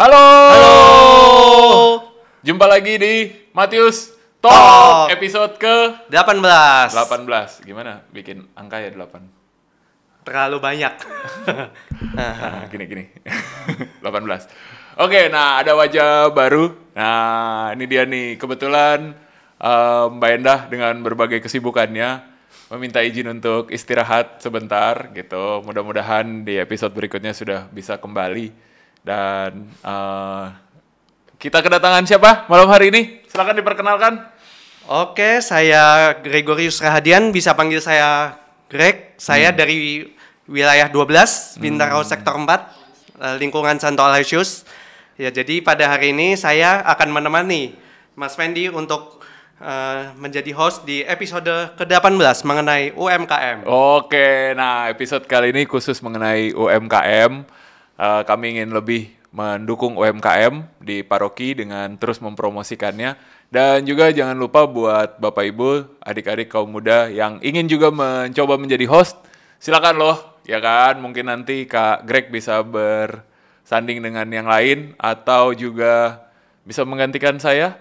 Halo. Halo. Jumpa lagi di Matius Talk episode ke 18. Gimana bikin angka ya 8? Terlalu banyak. Nah, gini. 18. Oke, nah ada wajah baru. Nah, ini dia nih. Kebetulan Mbak Endah dengan berbagai kesibukannya meminta izin untuk istirahat sebentar gitu. Mudah-mudahan di episode berikutnya sudah bisa kembali. Dan kita kedatangan siapa malam hari ini? Silakan diperkenalkan. Oke, saya Gregorius Rahadian, bisa panggil saya Greg. Saya dari wilayah 12, Bintaro Sektor 4, lingkungan Santo Aloysius. Ya, jadi pada hari ini saya akan menemani Mas Fendi untuk menjadi host di episode ke-18 mengenai UMKM. Oke, nah episode kali ini khusus mengenai UMKM. Kami ingin lebih mendukung UMKM di paroki dengan terus mempromosikannya. Dan juga jangan lupa buat Bapak Ibu, adik-adik kaum muda yang ingin juga mencoba menjadi host, silakan loh, ya kan? Mungkin nanti Kak Greg bisa bersanding dengan yang lain atau juga bisa menggantikan saya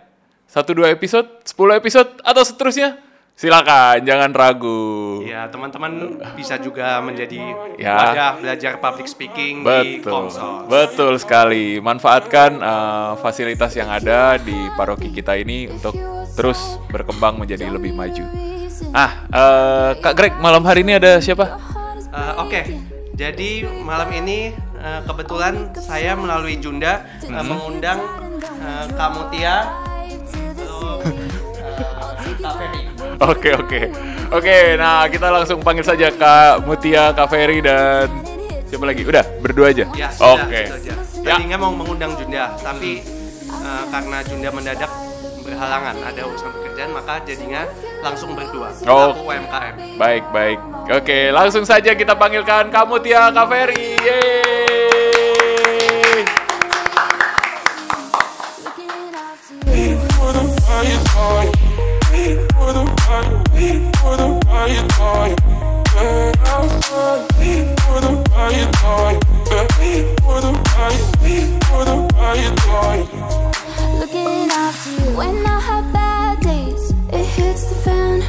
1-2 episode, 10 episode atau seterusnya. Silakan, jangan ragu. Ya, teman-teman bisa juga menjadi Ya. wadah belajar public speaking di Komsos. Betul sekali. Manfaatkan fasilitas yang ada di paroki kita ini untuk terus berkembang menjadi lebih maju. Kak Greg, malam hari ini ada siapa? Oke, jadi malam ini kebetulan saya melalui Junda mengundang Kak Mutia, Kak Ferry. Oke. Nah kita langsung panggil saja Kak Mutia, Kak Ferry dan siapa lagi? Udah berdua aja. Ya, sudah, Oke. itu aja. Ya. Tadinya mau mengundang Junda, tapi karena Junda mendadak berhalangan ada urusan pekerjaan, maka jadinya langsung berdua. Oh. Aku UMKM. Baik. Oke, langsung saja kita panggilkan Kak Mutia, Kak Ferry. Yeay. Looking after you when I have bad days, it hits the fan.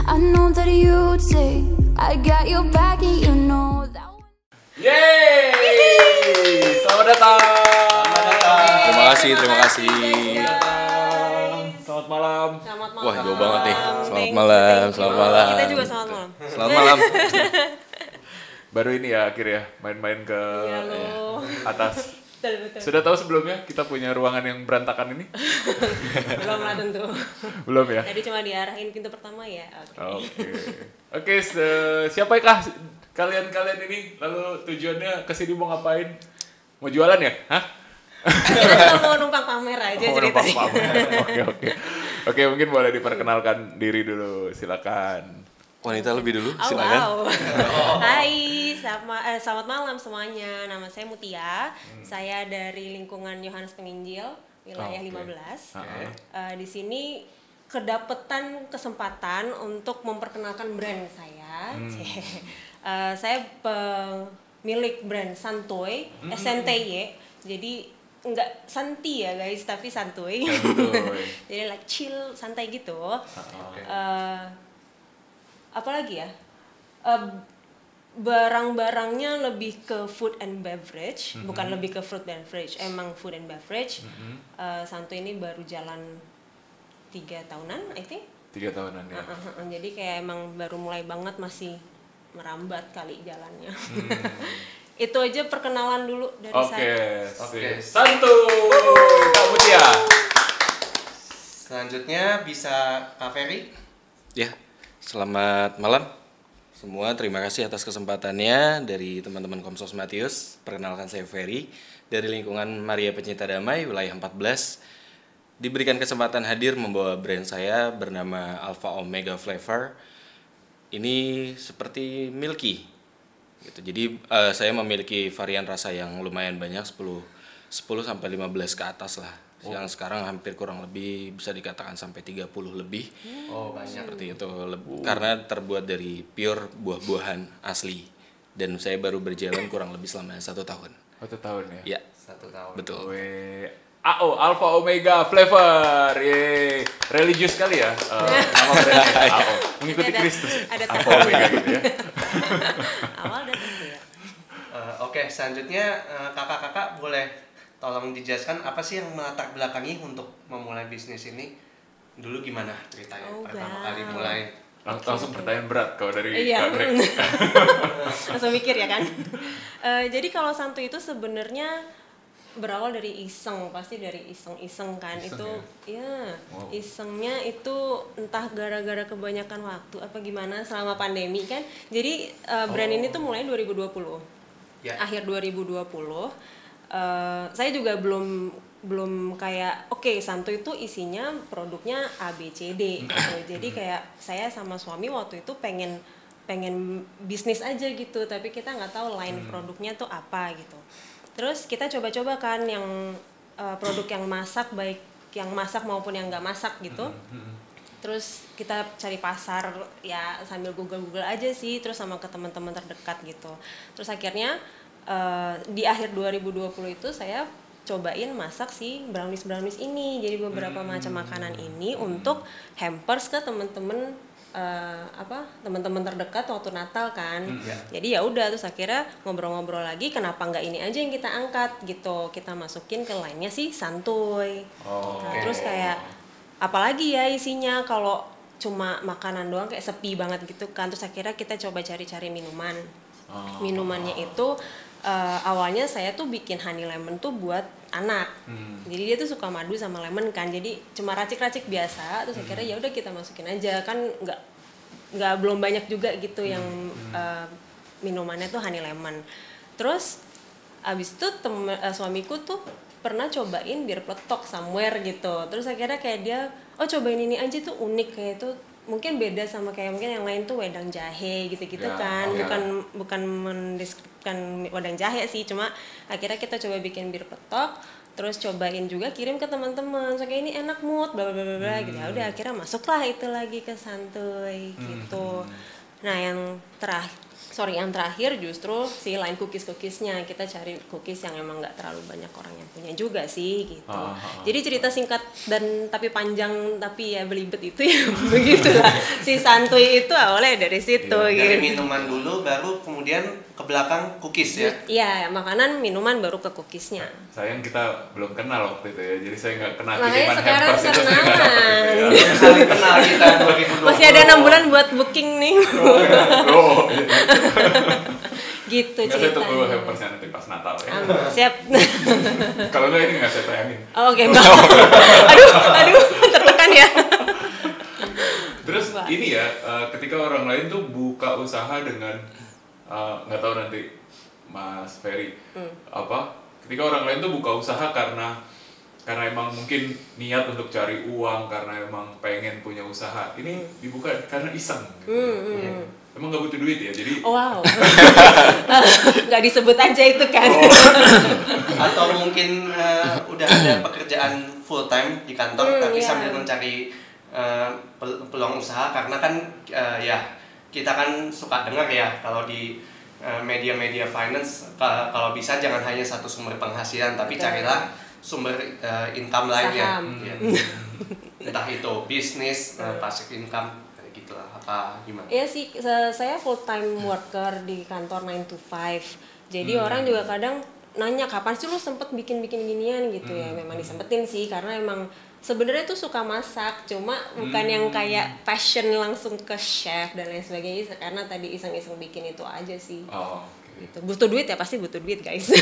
I know that you'd say I got your back and you know that. Yeay! Selamat datang. Terima kasih. Selamat malam. Selamat malam. Wah, jauh banget nih. Selamat Thank malam. you. Kita juga selamat malam. Selamat malam. Baru ini ya akhirnya main-main ke Iya loh. atas. Betul. Sudah tahu sebelumnya kita punya ruangan yang berantakan ini? Belum lah tentu. Belum ya? Tadi cuma diarahin pintu pertama ya. Oke, siapa kah kalian ini? Lalu tujuannya kesini mau ngapain? Mau jualan ya? Hah? Kita cuma mau numpang pamer aja ceritanya. Oke, mungkin boleh diperkenalkan diri dulu, silakan. Wanita lebih dulu, Oh, silakan. wow. Hai, selamat malam semuanya. Nama saya Mutia. Saya dari lingkungan Yohanes Penginjil, wilayah 15. Di sini kedapetan kesempatan untuk memperkenalkan brand saya. Saya pemilik brand Santuy, SNTY. Jadi enggak santi ya guys, tapi santuy. Jadi like chill, santai gitu. Apalagi ya, barang-barangnya lebih ke food and beverage, bukan lebih ke fruit and beverage, emang food and beverage. Santuy ini baru jalan 3 tahunan, I think. 3 tahunan ya. Jadi kayak emang baru mulai banget, masih merambat kali jalannya. Itu aja perkenalan dulu dari saya. Oke. Santuy, Kak Mutia. Selanjutnya bisa Kak Ferry. Ya, selamat malam semua. Terima kasih atas kesempatannya dari teman-teman Komsos Matius. Perkenalkan saya Ferry dari lingkungan Maria Pencinta Damai, wilayah 14. Diberikan kesempatan hadir membawa brand saya bernama Alpha Omega Flavor. Ini seperti milky gitu. Jadi saya memiliki varian rasa yang lumayan banyak, 10 sampai 15 ke atas lah. Yang sekarang hampir kurang lebih bisa dikatakan sampai 30 lebih. Banyak. Seperti itu. Karena terbuat dari pure buah-buahan asli. Dan saya baru berjalan kurang lebih selama 1 tahun. 1 tahun ya? Ya. 1 tahun. Betul. AO Alpha Omega Flavor, yeay. Religius kali ya nama brandnya AO, mengikuti Kristus. Ada Alpha Omega gitu ya. Awal dan akhir. Oke, selanjutnya kakak-kakak boleh tolong dijelaskan apa sih yang melatar belakangi untuk memulai bisnis ini? Dulu gimana ceritanya pertama kali mulai? Langsung pertanyaan berat kalau dari Iya. Kak Greg. Langsung mikir ya kan. Jadi kalau Santuy itu sebenarnya berawal dari iseng, pasti dari iseng-iseng kan. Iseng itu ya? ya Wow. isengnya itu entah gara-gara kebanyakan waktu apa gimana selama pandemi kan. Jadi brand ini tuh mulai 2020. Ya. Akhir 2020. Saya juga belum kayak oke, Santuy itu isinya produknya A B C D gitu. Jadi kayak saya sama suami waktu itu pengen bisnis aja gitu, tapi kita nggak tahu line produknya tuh apa gitu. Terus kita coba-coba kan yang produk yang masak, baik yang masak maupun yang nggak masak gitu. Terus kita cari pasar ya sambil Google aja sih, terus sama ke teman-teman terdekat gitu. Terus akhirnya di akhir 2020 itu saya cobain masak si brownies ini. Jadi beberapa macam makanan ini untuk hampers ke teman-teman teman-teman terdekat waktu Natal kan. Jadi ya udah, terus akhirnya ngobrol-ngobrol lagi, kenapa nggak ini aja yang kita angkat gitu, kita masukin ke line-nya sih Santuy. Nah, terus kayak apalagi ya isinya, kalau cuma makanan doang kayak sepi banget gitu kan. Terus akhirnya kita coba cari-cari minuman. Minumannya itu awalnya saya tuh bikin honey lemon tuh buat anak. Jadi dia tuh suka madu sama lemon kan. Jadi cuma racik-racik biasa. Terus akhirnya ya udah kita masukin aja kan, nggak belum banyak juga gitu yang minumannya tuh honey lemon. Terus abis itu suamiku tuh pernah cobain bir peletok somewhere gitu. Terus akhirnya kayak dia, oh cobain ini aja tuh unik, kayak itu mungkin beda sama kayak mungkin yang lain tuh wedang jahe gitu-gitu kan. Bukan mendeskripsikan wedang jahe sih, cuma akhirnya kita coba bikin bir peletok, terus cobain juga kirim ke teman-teman. So kayak ini enak mood bla bla bla bla gitu. Ya udah akhirnya masuklah itu lagi ke Santuy gitu. Nah, yang terakhir justru si line cookies-cookiesnya. Kita cari cookies yang emang nggak terlalu banyak orang yang punya juga sih gitu. Jadi cerita singkat dan tapi panjang tapi ya belibet itu ya begitulah. Si Santuy itu awalnya dari situ gitu. Dari minuman dulu, baru kemudian ke belakang cookies ya? Iya, makanan, minuman baru ke cookiesnya. Sayang kita belum kenal waktu itu ya, jadi saya nggak kenal Makanya kiriman sekarang hampers itu, saya nggak dapet itu ya. Kali kenal kita 2020. Masih ada 6 bulan buat booking nih. Oh, Gitu nggak, saya tunggu ceritanya. hampersnya nanti pas Natal ya. Siap. Kalau nggak ini nggak saya tayangin. Oh, oke, Mbak. Aduh, tertekan ya. Terus ini ya, ketika orang lain tuh buka usaha dengan nggak tahu nanti Mas Ferry ketika orang lain tuh buka usaha karena emang mungkin niat untuk cari uang, karena emang pengen punya usaha, ini dibuka karena iseng gitu. Emang nggak butuh duit ya, jadi Oh, wow. Nggak disebut aja itu kan. Atau mungkin udah ada pekerjaan full time di kantor, tapi iya. sambil mencari peluang usaha, karena kan ya kita kan suka dengar ya kalau di media-media finance, kalau bisa jangan hanya satu sumber penghasilan, tapi carilah sumber income lainnya. Ya. Entah itu bisnis, passive income, kayak gitulah, apa gimana? Iya sih, saya full time worker di kantor 9 to 5. Jadi orang juga kadang nanya kapan sih lu sempet bikin ginian gitu ya. Memang disempetin sih, karena emang sebenarnya tuh suka masak, cuma bukan yang kayak passion langsung ke chef dan lain sebagainya, karena tadi iseng-iseng bikin itu aja sih. Gitu. Butuh duit ya, pasti butuh duit guys.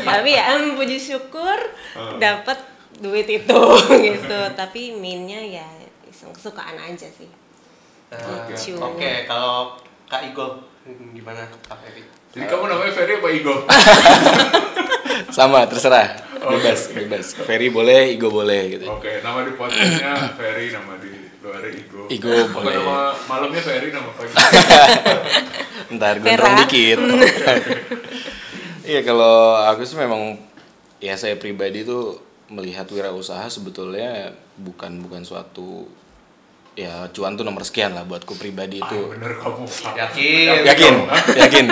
Tapi ya puji syukur dapat duit itu gitu. Tapi mainnya ya iseng, kesukaan aja sih. Gitu. Oke, kalau Kak Igo gimana Kak Ferry? jadi kamu namanya Ferry apa Igo? Sama, terserah. Bebas. Ferry boleh, Igo boleh gitu. Oke, nama di podcastnya Ferry, nama di luar Igo. Igo boleh. Nama malamnya Ferry, nama pagi. Ntar gondrong Pera. dikit. Iya, kalau aku sih memang ya, saya pribadi tuh melihat wirausaha sebetulnya bukan suatu ya cuan tuh nomor sekian lah buatku pribadi itu. Bener kamu. Yakin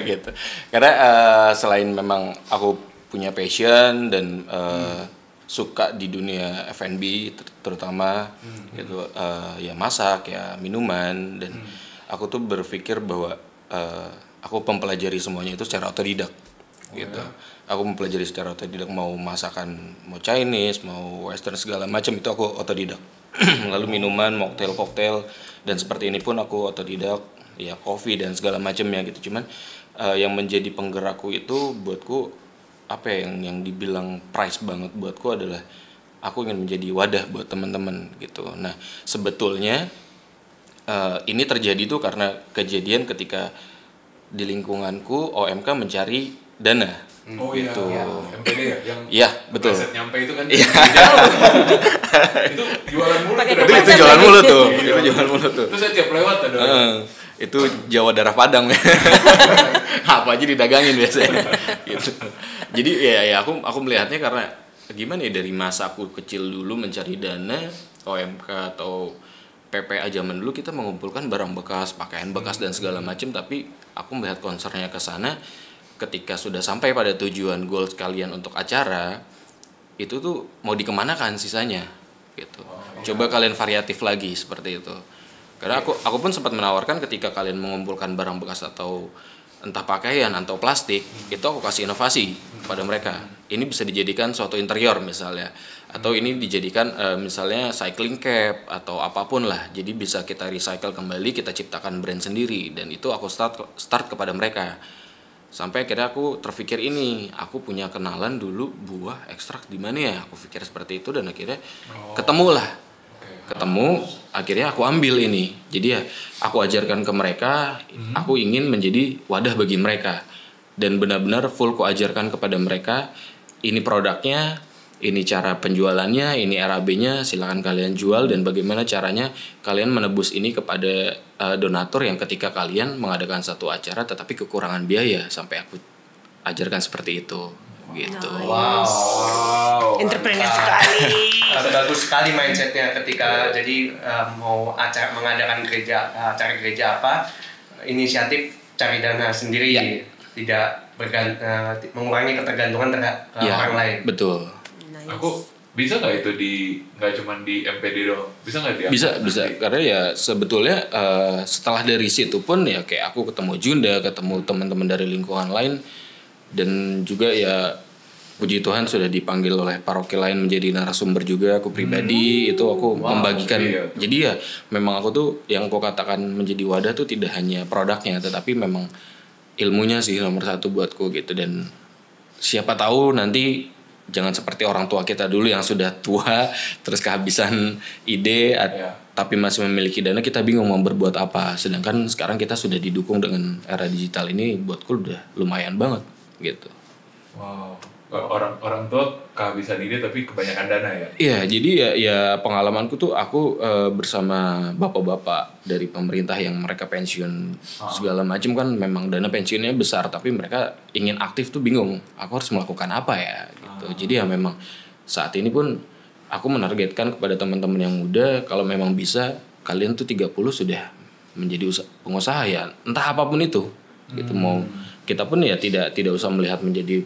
gitu. Karena selain memang aku punya passion dan suka di dunia F&B terutama gitu, ya masak, ya minuman, dan aku tuh berpikir bahwa aku mempelajari semuanya itu secara otodidak gitu. Aku mempelajari secara otodidak, mau masakan, mau Chinese, mau Western, segala macam itu aku otodidak. Lalu minuman, koktail, dan seperti ini pun aku otodidak, ya kopi dan segala macamnya gitu. Cuman yang menjadi penggerakku itu buatku apa ya, yang dibilang price banget buatku adalah aku ingin menjadi wadah buat teman-teman gitu. Nah sebetulnya ini terjadi tuh karena kejadian ketika di lingkunganku OMK mencari dana. Gitu. Iya, MPD ya, yang iya betul. Nyampe itu kan. Iya. Itu jualan mulu. Itu jualan mulu tuh. Itu jualan mulu tuh. Terus saya tiap lewat ada. Itu Jawa darah Padang. Apa aja didagangin biasanya. Gitu. Jadi ya aku melihatnya karena gimana ya, dari masa aku kecil dulu mencari dana OMK atau PPA zaman dulu, kita mengumpulkan barang bekas, pakaian bekas dan segala macam, tapi aku melihat concernnya ke sana. Ketika sudah sampai pada tujuan goal kalian untuk acara itu tuh mau dikemanakan sisanya gitu. Coba kalian variatif lagi seperti itu. Karena aku pun sempat menawarkan ketika kalian mengumpulkan barang bekas atau entah pakaian atau plastik, itu aku kasih inovasi kepada mereka. Ini bisa dijadikan suatu interior misalnya, atau ini dijadikan misalnya cycling cap atau apapun lah. Jadi bisa kita recycle kembali, kita ciptakan brand sendiri, dan itu aku start kepada mereka. Sampai akhirnya aku terpikir ini, aku punya kenalan dulu buah ekstrak di mana ya, aku pikir seperti itu, dan akhirnya ketemu, akhirnya aku ambil ini. Jadi ya aku ajarkan ke mereka, aku ingin menjadi wadah bagi mereka, dan benar-benar full ku ajarkan kepada mereka, ini produknya, ini cara penjualannya, ini RAB-nya, silakan kalian jual, dan bagaimana caranya kalian menebus ini kepada donatur yang ketika kalian mengadakan satu acara tetapi kekurangan biaya, sampai aku ajarkan seperti itu gitu. Wow. Entrepreneur sekali. Bagus sekali mindsetnya ketika jadi mau mengadakan acara gereja apa, inisiatif cari dana sendiri, tidak mengurangi ketergantungan terhadap orang lain. Betul. Aku bisa nggak itu nggak cuma di MPD doang, bisa nggak dia? Bisa karena ya sebetulnya setelah dari situ pun ya kayak aku ketemu Junda, ketemu teman-teman dari lingkungan lain, dan juga ya puji Tuhan sudah dipanggil oleh paroki lain menjadi narasumber juga. Aku pribadi itu aku membagikan. Jadi ya memang aku tuh yang aku katakan menjadi wadah tuh tidak hanya produknya, tetapi memang ilmunya sih nomor satu buatku gitu. Dan siapa tahu nanti jangan seperti orang tua kita dulu yang sudah tua terus kehabisan ide tapi masih memiliki dana, kita bingung mau berbuat apa. Sedangkan sekarang kita sudah didukung dengan era digital ini, buatku udah lumayan banget gitu. Wow, orang tua kehabisan ide tapi kebanyakan dana ya? Iya, jadi ya pengalamanku tuh aku bersama bapak-bapak dari pemerintah yang mereka pensiun segala macam kan, memang dana pensiunnya besar tapi mereka ingin aktif tuh bingung, aku harus melakukan apa ya gitu. Jadi ya memang saat ini pun aku menargetkan kepada teman-teman yang muda, kalau memang bisa kalian tuh 30 sudah menjadi pengusaha ya, entah apapun itu gitu. Mau kita pun ya tidak usah melihat menjadi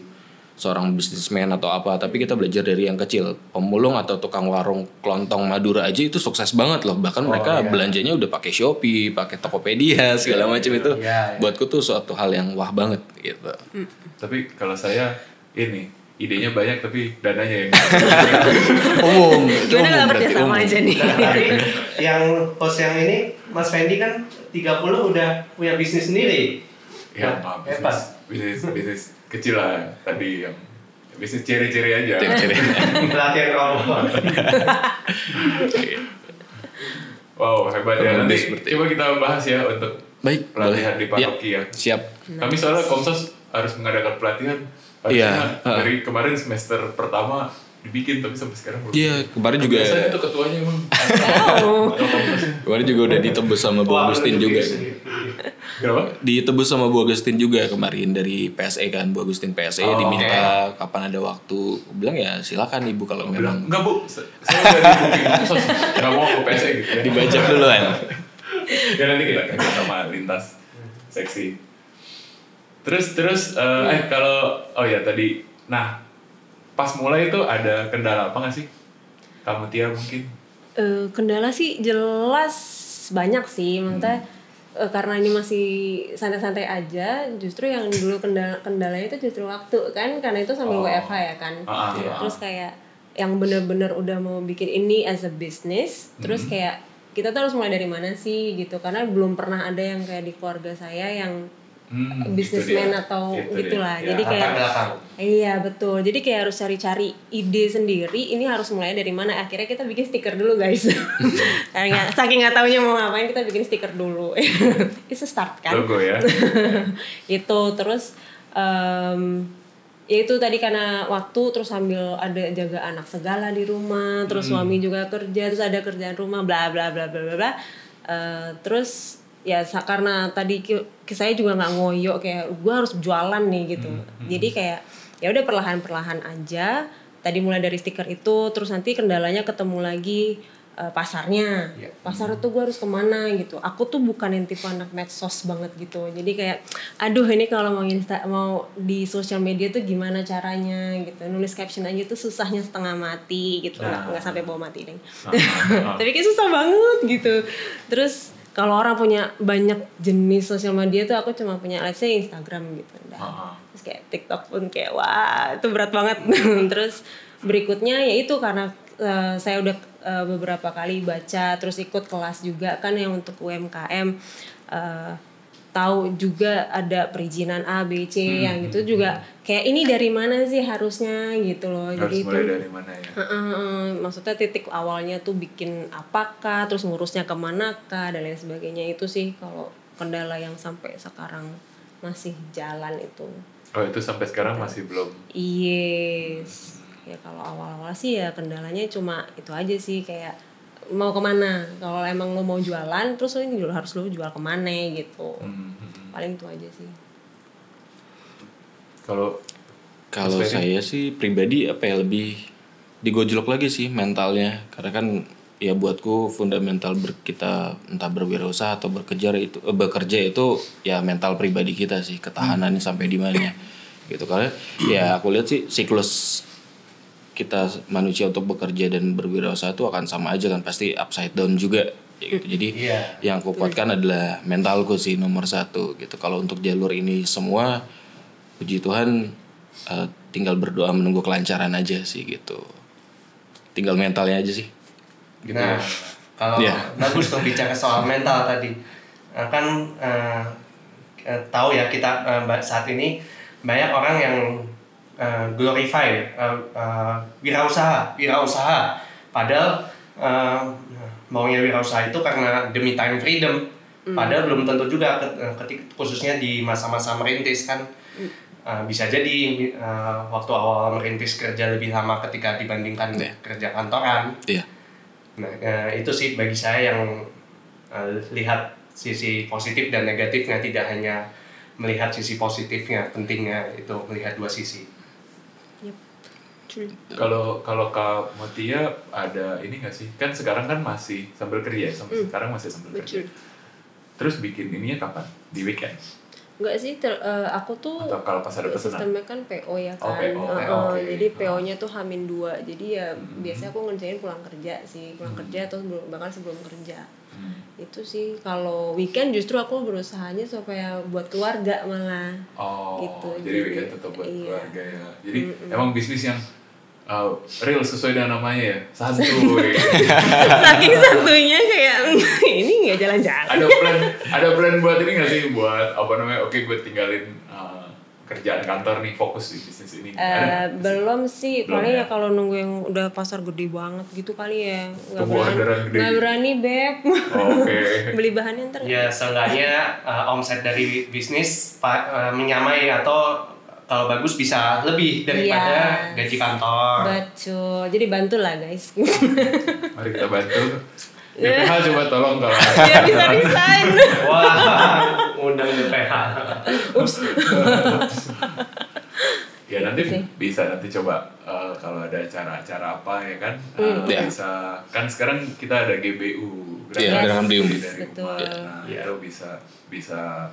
seorang bisnismen atau apa, tapi kita belajar dari yang kecil. Pemulung atau tukang warung kelontong Madura aja itu sukses banget loh. Bahkan mereka belanjanya udah pakai Shopee, pakai Tokopedia segala macam itu. Buatku tuh suatu hal yang wah banget gitu. Tapi kalau saya ini idenya banyak tapi dananya yang umum. Gimana kalau kerjasama aja nih? Yang host yang ini Mas Fendi kan 30 udah punya bisnis sendiri. Ya, bisnis kecil lah tadi, yang bisnis ciri-ciri aja. Pelatihan robot. Wow, hebat ya. Nanti coba kita bahas ya untuk pelatihan di paroki ya. Siap. Kami soalnya Komsos harus mengadakan pelatihan. Harusnya dari kemarin semester pertama dibikin tapi sampai sekarang belum. Iya, kemarin juga. Biasanya itu ketuanya emang. Kemarin juga udah ditebus sama Bu Agustin juga. Kenapa? Ditebus sama Bu Agustin juga kemarin dari PSE kan, Bu Agustin PSE diminta kapan ada waktu. Aku bilang ya silakan Ibu kalau memang. Enggak Bu, saya udah di booking khusus, nggak mau ke PSE gitu ya. Dibajak duluan. Ya nanti kita sama lintas seksi. Terus kalau tadi, nah pas mulai itu ada kendala apa nggak sih? Kamu Tia mungkin? Kendala sih jelas banyak sih, maksudnya karena ini masih santai-santai aja, justru yang dulu kendalanya itu justru waktu kan, karena itu sambil WFH ya kan. Terus kayak yang bener-bener udah mau bikin ini as a business, terus kayak kita tuh harus mulai dari mana sih gitu, karena belum pernah ada yang kayak di keluarga saya yang businessman atau gitulah. Jadi kayak iya betul. Jadi kayak harus cari-cari ide sendiri. Ini harus mulai dari mana? Akhirnya kita bikin stiker dulu guys. Karena saking nggak taunya mau ngapain, kita bikin stiker dulu. Itu start kan. Logo ya. Itu terus ya itu tadi karena waktu, terus sambil ada jaga anak segala di rumah, terus suami juga kerja, terus ada kerjaan rumah, bla bla bla bla bla. Terus ya karena tadi saya juga nggak ngoyo kayak gue harus jualan nih gitu. Jadi kayak ya udah perlahan-perlahan aja. Tadi mulai dari stiker itu, terus nanti kendalanya ketemu lagi pasarnya. Pasar itu gue harus kemana gitu. Aku tuh bukan yang tipe anak medsos banget gitu. Jadi kayak aduh ini kalau mau di sosial media tuh gimana caranya gitu. Nulis caption aja tuh susahnya setengah mati gitu. Nggak sampai bawa mati deh. Tapi kayak susah banget gitu. Terus kalau orang punya banyak jenis sosial media tuh, aku cuma punya let's say Instagram gitu. Terus kayak TikTok pun kayak wah itu berat banget. Terus berikutnya ya itu karena saya udah beberapa kali baca, terus ikut kelas juga kan yang untuk UMKM, tahu juga ada perizinan A, B, C yang gitu juga kayak ini dari mana sih harusnya gitu loh. Harus jadi mulai itu dari mana ya? Maksudnya titik awalnya tuh bikin apakah, terus ngurusnya kemanakah dan lain sebagainya. Itu sih kalau kendala yang sampai sekarang masih jalan itu. Oh itu sampai sekarang masih belum? Yes. Ya kalau awal-awal sih ya kendalanya cuma itu aja sih, kayak mau kemana. Kalau emang lo mau jualan, terus lo harus jual kemana gitu. Paling itu aja sih. Kalau saya sih pribadi lebih digojlok lagi sih mentalnya, karena kan ya buatku fundamental kita entah berwirausaha atau bekerja itu ya mental pribadi kita sih, ketahanannya sampai di mana gitu. Karena ya aku lihat sih siklus kita manusia untuk bekerja dan berwirausaha itu akan sama aja kan, pasti upside down juga gitu. Jadi yang aku kuatkan adalah mentalku sih nomor satu gitu. Kalau untuk jalur ini semua puji Tuhan tinggal berdoa menunggu kelancaran aja sih gitu. Tinggal mentalnya aja sih gitu. Nah kalau bagus tuh bicara soal mental tadi, kan tahu ya kita saat ini banyak orang yang glorify wirausaha padahal maunya wirausaha itu karena demi time freedom, padahal belum tentu juga khususnya di masa-masa merintis kan. Bisa jadi waktu awal merintis kerja lebih lama ketika dibandingkan kerja kantoran. Nah itu sih bagi saya yang lihat sisi positif dan negatifnya, tidak hanya melihat sisi positifnya, pentingnya itu melihat dua sisi. Kalau Kak Mutia ada ini nggak sih? Kan sekarang kan masih sambil kerja, sekarang masih sambil kerja. Terus bikin ininya kapan? Di weekend? Enggak sih, aku tuh atau kalau pas ada pesanan? Sistemnya kan PO ya kan. Okay. Jadi PO-nya tuh H-2. Jadi ya biasanya aku ngerjain pulang kerja sih, kerja atau bahkan sebelum kerja. Itu sih. Kalau weekend justru aku berusahanya supaya buat keluarga malah. Gitu. Jadi weekend tetap buat keluarga ya. Jadi emang bisnis yang real sesuai dengan namanya ya, santuy. Saking santuinya kayak ini nggak jalan-jalan. Ada plan buat ini nggak sih, buat apa namanya? Oke, gue tinggalin kerjaan kantor nih, fokus di bisnis ini. Belum sih, paling ya kalau nunggu yang udah pasar gede banget gitu kali ya. Nggak berani beb. Beli bahannya ntar. Ya seenggaknya omset dari bisnis menyamai atau kalau bagus bisa lebih daripada gaji kantor. Betul, jadi bantulah guys. Mari kita bantu. BPH coba tolong kalau ya bisa resign. Wah, mengundang DPH. Ya nanti bisa nanti coba kalau ada acara-acara apa ya kan bisa kan sekarang kita ada GBU Gerakan Beli Umat. dari Betul. umat. Nah itu bisa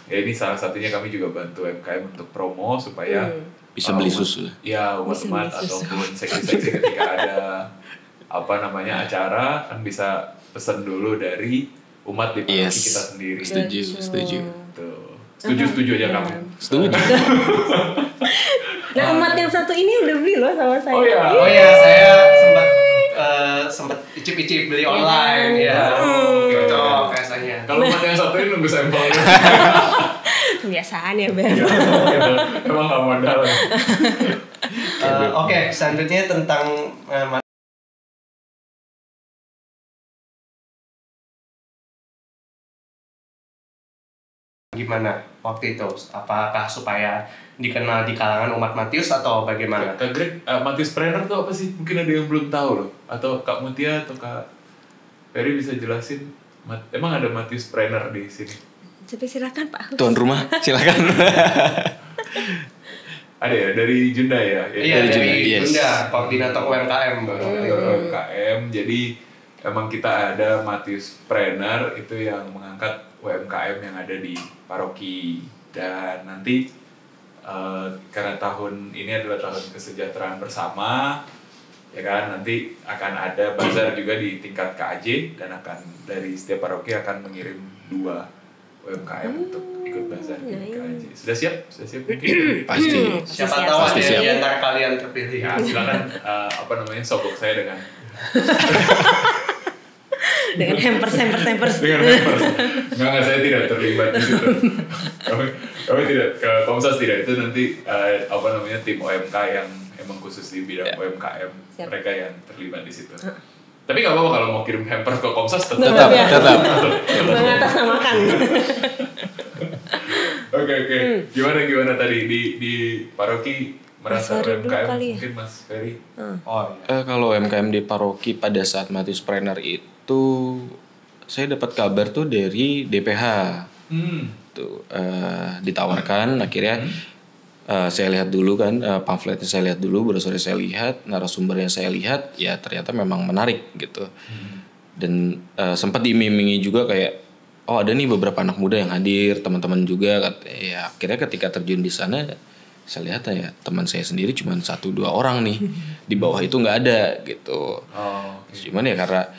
ya ini salah satunya kami juga bantu MKM untuk promo supaya Bisa beli susu. ya umat ataupun seksi-seksi ketika ada apa namanya acara kan bisa pesen dulu dari umat di paroki kita sendiri. Setuju. Tuh. Setuju aja kamu. Setuju. Nah, umat yang satu ini udah beli loh sama saya. Oh ya, saya sempat icip-icip beli online ya. Cocok rasanya. Kalau umat yang satu ini nunggu sampelnya. Kebiasaan ya, Ben. Emang nggak modal. Oke, selanjutnya tentang gimana waktu itu? Apakah supaya dikenal di kalangan umat Matius atau bagaimana? Kak Greg, Matius Preneur tuh apa sih? Mungkin ada yang belum tahu loh. Atau Kak Mutia atau Kak Ferry bisa jelasin. Emang ada Matius Preneur di sini? Tapi silakan Pak. Tuan rumah, silakan. Ada ya dari Junda ya? Iya, dari yes. Bunda, koordinator UMKM. UMKM. Jadi emang kita ada Matius Preneur itu yang mengangkat UMKM yang ada di paroki. Dan nanti karena tahun ini adalah tahun kesejahteraan bersama, ya kan, nanti akan ada bazar juga di tingkat KAJ dan akan dari setiap paroki akan mengirim 2 UMKM untuk ikut bazar di KAJ. Sudah siap? Mungkin? Pasti. Siapa tahu Pasti ada siap. di antara kalian terpilih. Ya, silakan sogok saya dengan Dengan hampers. dengan members. Enggak, saya tidak terlibat di situ. kami tidak ke Komsas tidak, itu nanti tim OMK yang emang khusus di bidang UMKM. Siap. Mereka yang terlibat di situ. Tapi nggak apa-apa kalau mau kirim hampers ke Komsas tetap. Tetap. Mengatasnamakan. Oke. Gimana tadi di paroki merasa Mas Ferry dulu UMKM kali ya? mungkin Mas Ferry? Oh iya. Kalau UMKM di paroki pada saat Matius Preneur itu saya dapat kabar tuh dari DPH. Tuh ditawarkan akhirnya saya lihat dulu kan pamfletnya, saya lihat dulu, brosurnya saya lihat, narasumbernya saya lihat, ya ternyata memang menarik gitu. Dan sempat diiming-imingi juga kayak ada nih beberapa anak muda yang hadir, teman-teman juga. Ya akhirnya ketika terjun di sana saya lihat ya teman saya sendiri cuma 1-2 orang nih, di bawah itu nggak ada gitu. Cuman ya karena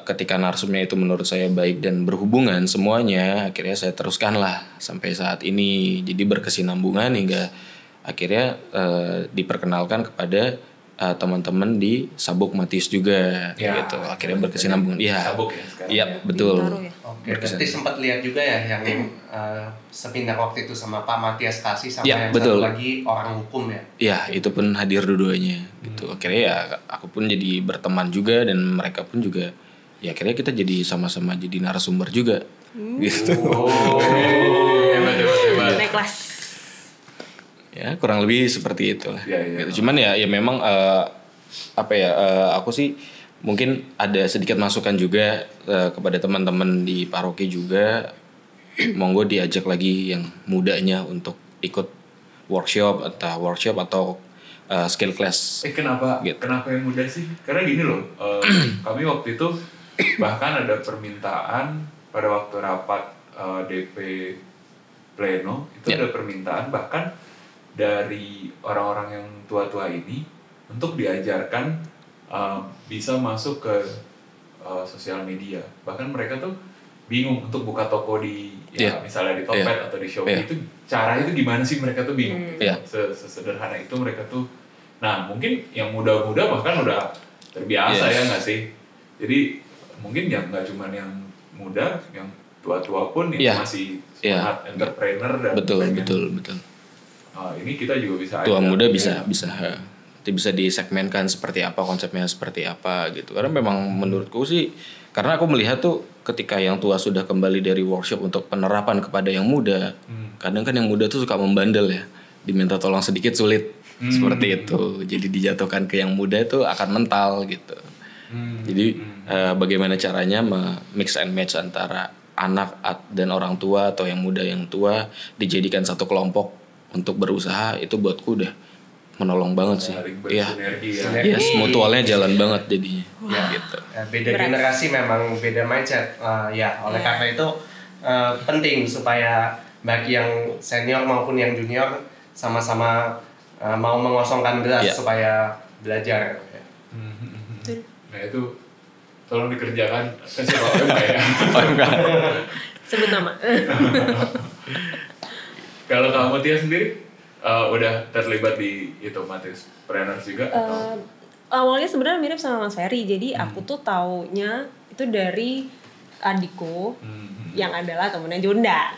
ketika narsumnya itu menurut saya baik dan berhubungan semuanya, akhirnya saya teruskan lah sampai saat ini. Jadi berkesinambungan hingga akhirnya diperkenalkan kepada teman-teman di Sabuk Matius juga gitu. Akhirnya berkesinambungan. Iya. Sabuk ya sekarang. Iya, betul. Oke, berarti sempat lihat juga ya yang seminar waktu itu sama Pak Matias Kasih sama Ya, yang betul. satu lagi orang hukum ya. Iya, itu pun hadir dua-duanya gitu. Akhirnya ya aku pun jadi berteman juga dan mereka pun juga ya akhirnya kita jadi sama-sama jadi narasumber juga gitu. Hebat. Naik kelas. Ya, kurang lebih seperti itu lah. Iya. Gitu. Cuman ya memang aku sih mungkin ada sedikit masukan juga kepada teman-teman di paroki juga. Monggo diajak lagi yang mudanya untuk ikut workshop atau skill class. Kenapa Gitu. kenapa yang muda sih? Karena gini loh, kami waktu itu bahkan ada permintaan pada waktu rapat DP Pleno itu ada permintaan bahkan dari orang-orang yang tua-tua ini untuk diajarkan bisa masuk ke sosial media. Bahkan mereka tuh bingung untuk buka toko di misalnya di Tokped atau di Shopee itu caranya itu gimana sih, mereka tuh bingung. Sesederhana itu mereka tuh. Nah mungkin yang muda-muda bahkan udah terbiasa ya nggak sih. Jadi mungkin yang nggak cuma yang muda, yang tua-tua pun yang masih semangat entrepreneur dan betul. ini kita juga bisa Tua muda bisa nanti bisa disegmenkan seperti apa, konsepnya seperti apa gitu. Karena memang menurutku sih, karena aku melihat tuh ketika yang tua sudah kembali dari workshop untuk penerapan kepada yang muda, kadang kan yang muda tuh suka membandel ya, diminta tolong sedikit sulit seperti itu. Jadi dijatuhkan ke yang muda itu akan mental gitu. Jadi bagaimana caranya mix and match antara dan orang tua atau yang muda yang tua dijadikan satu kelompok untuk berusaha, itu buatku udah menolong banget sih. Iya. Yes, mutualnya jalan banget jadinya. Gitu. Beda generasi memang beda mindset. Oleh karena itu penting supaya bagi yang senior maupun yang junior sama-sama mau mengosongkan gelas supaya belajar. Nah itu tolong dikerjakan kasih OM ya. Sebut nama. Kalau kamu Tia sendiri udah terlibat di itu Matius Trainers juga? Awalnya sebenarnya mirip sama Mas Ferry. Jadi aku tuh taunya itu dari adikku yang adalah temennya Jonda.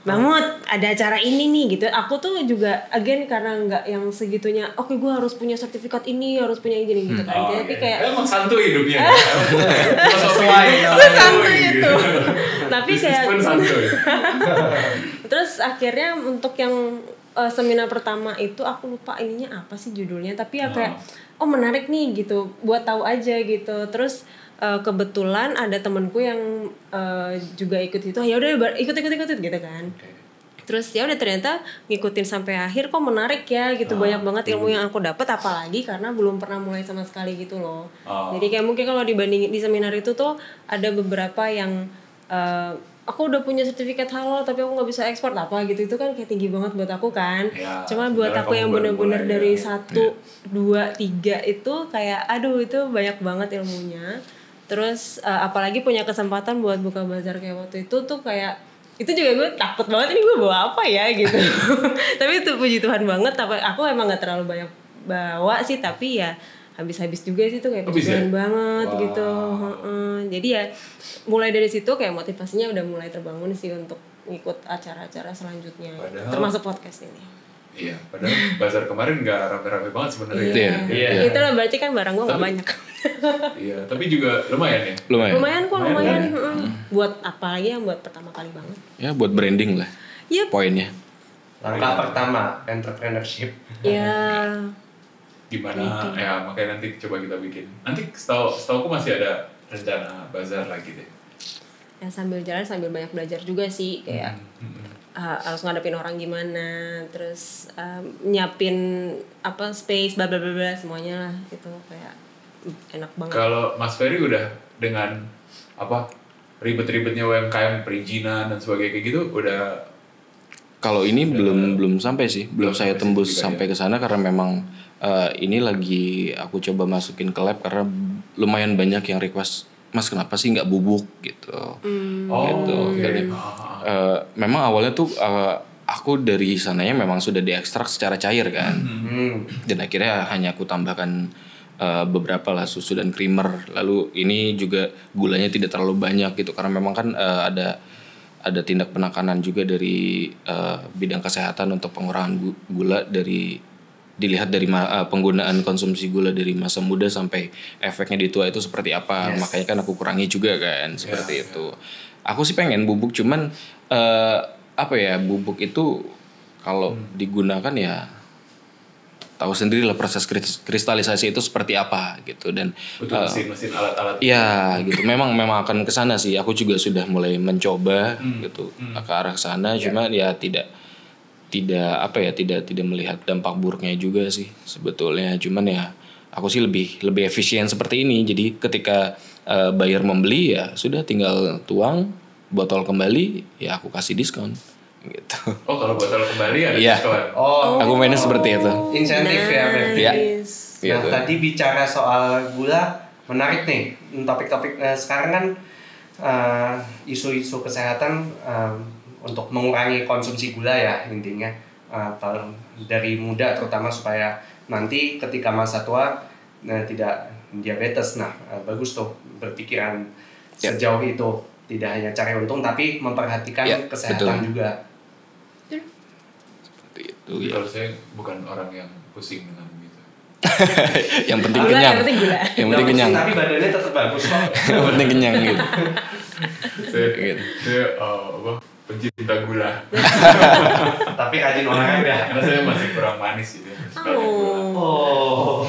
Mahmud, ada acara ini nih gitu. Aku tuh juga again karena nggak yang segitunya. Oke, gue harus punya sertifikat ini, harus punya ini gitu kan. Tapi kayak emang santuy hidupnya. Sesantuy itu. Tapi kayak santuy. Terus akhirnya untuk yang seminar pertama itu aku lupa ininya apa sih judulnya. Tapi ya kayak menarik nih gitu. Buat tahu aja gitu. Terus kebetulan ada temanku yang juga ikut itu, ya udah ikut gitu kan. Terus ya udah ternyata ngikutin sampai akhir kok menarik ya gitu, banyak banget ilmu yang aku dapat, apalagi karena belum pernah mulai sama sekali gitu loh. Jadi kayak mungkin kalau dibandingin di seminar itu tuh ada beberapa yang aku udah punya sertifikat halal tapi aku nggak bisa ekspor apa gitu, itu kan kayak tinggi banget buat aku kan. Cuma buat aku yang benar-benar dari 1, 2, 3 itu kayak aduh itu banyak banget ilmunya. Terus apalagi punya kesempatan buat buka bazar kayak waktu itu tuh kayak itu juga gue takut banget, ini gue bawa apa ya gitu. Tapi itu puji Tuhan banget, tapi aku emang nggak terlalu banyak bawa sih, tapi ya habis-habis juga sih tuh kayak puji Tuhan banget gitu. Jadi ya mulai dari situ kayak motivasinya udah mulai terbangun sih untuk ngikut acara-acara selanjutnya, termasuk podcast ini. Iya, padahal bazar kemarin nggak rame-rame banget sebenarnya. Iya. Itulah berarti kan barang gue nggak banyak. Iya, tapi juga lumayan ya. Lumayan kok. Buat apa lagi yang buat pertama kali banget? Ya buat branding lah. Yep. Poinnya. Langkah pertama entrepreneurship. Ya. Gimana? Ya makanya nanti coba kita bikin. Nanti setahu aku masih ada rencana bazar lagi deh. Ya sambil jalan sambil banyak belajar juga sih kayak. Harus ngadepin orang gimana, terus nyiapin apa space bla bla bla semuanya lah gitu, kayak enak banget. Kalau Mas Ferry udah dengan apa ribet-ribetnya UMKM, perizinan dan sebagainya kayak gitu udah. Kalau ini belum sampai sih, belum saya tembus sampai ke sana karena memang ini lagi aku coba masukin ke lab karena lumayan banyak yang request, Mas kenapa sih nggak bubuk gitu. Gitu. Jadi, memang awalnya tuh aku dari sananya memang sudah diekstrak secara cair kan. Dan akhirnya hanya aku tambahkan beberapa lah susu dan creamer. Lalu ini juga gulanya tidak terlalu banyak gitu karena memang kan ada tindak penekanan juga dari bidang kesehatan untuk pengurangan gula dilihat dari penggunaan konsumsi gula dari masa muda sampai efeknya di tua itu seperti apa. Makanya kan aku kurangi juga kan seperti itu. Aku sih pengen bubuk, cuman bubuk itu kalau digunakan ya tahu sendiri lah proses kristalisasi itu seperti apa gitu. Dan butuh mesin alat-alat. Iya gitu. Memang akan ke sana sih. Aku juga sudah mulai mencoba gitu ke arah sana, cuman ya tidak melihat dampak buruknya juga sih sebetulnya. Cuman ya aku sih lebih efisien seperti ini. Jadi ketika buyer membeli ya sudah tinggal tuang botol kembali, ya aku kasih diskon gitu. Oh, kalau botol kembali ada diskon. Aku mainnya seperti itu. Insentif ya berarti. Ya. Nah, tadi bicara soal gula, menarik nih topik-topik sekarang kan isu-isu kesehatan untuk mengurangi konsumsi gula ya intinya, dari muda terutama supaya nanti ketika masa tua tidak diabetes. Nah, bagus tuh berpikiran sejauh itu, tidak hanya cari untung tapi memperhatikan kesehatan juga. Seperti itu ya. Kalau saya bukan orang yang pusing dengan gitu. Yang penting kenyang. Yang penting kenyang. Tapi badannya tetap bagus kok. Yang penting kenyang gitu. Saya pencinta gula. Tapi rajin olahraga. Karena saya masih kurang manis gitu. Oh.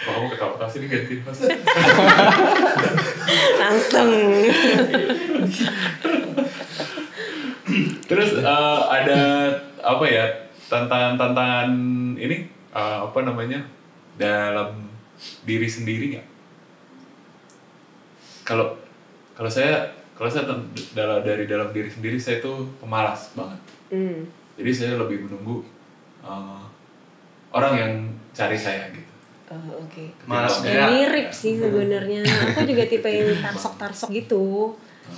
Kamu ketawa sih diganti Mas. Langsung. Terus ada apa ya tantangan ini apa namanya dalam diri sendiri nggak? Kalau saya dari dalam diri sendiri saya tuh pemalas banget. Jadi saya lebih menunggu orang yang cari saya gitu. Oh, oke. Malas Ya, mirip sih sebenarnya. Aku juga tipe yang tarsok gitu.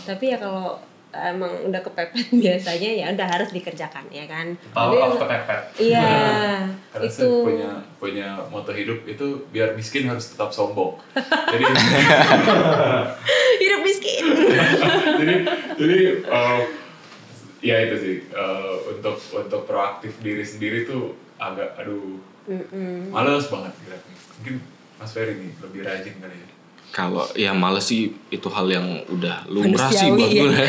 Tapi ya kalau emang udah kepepet biasanya ya udah harus dikerjakan ya kan. Power of kepepet. Iya. Karena Itu. saya punya moto hidup itu biar miskin harus tetap sombong. Jadi Hidup miskin. jadi ya itu sih untuk proaktif diri sendiri tuh agak males banget gitu. Mungkin Mas Ferry nih lebih rajin kali ya. Kalau ya males sih itu hal yang udah lumrah sih Manusiawi buat gue.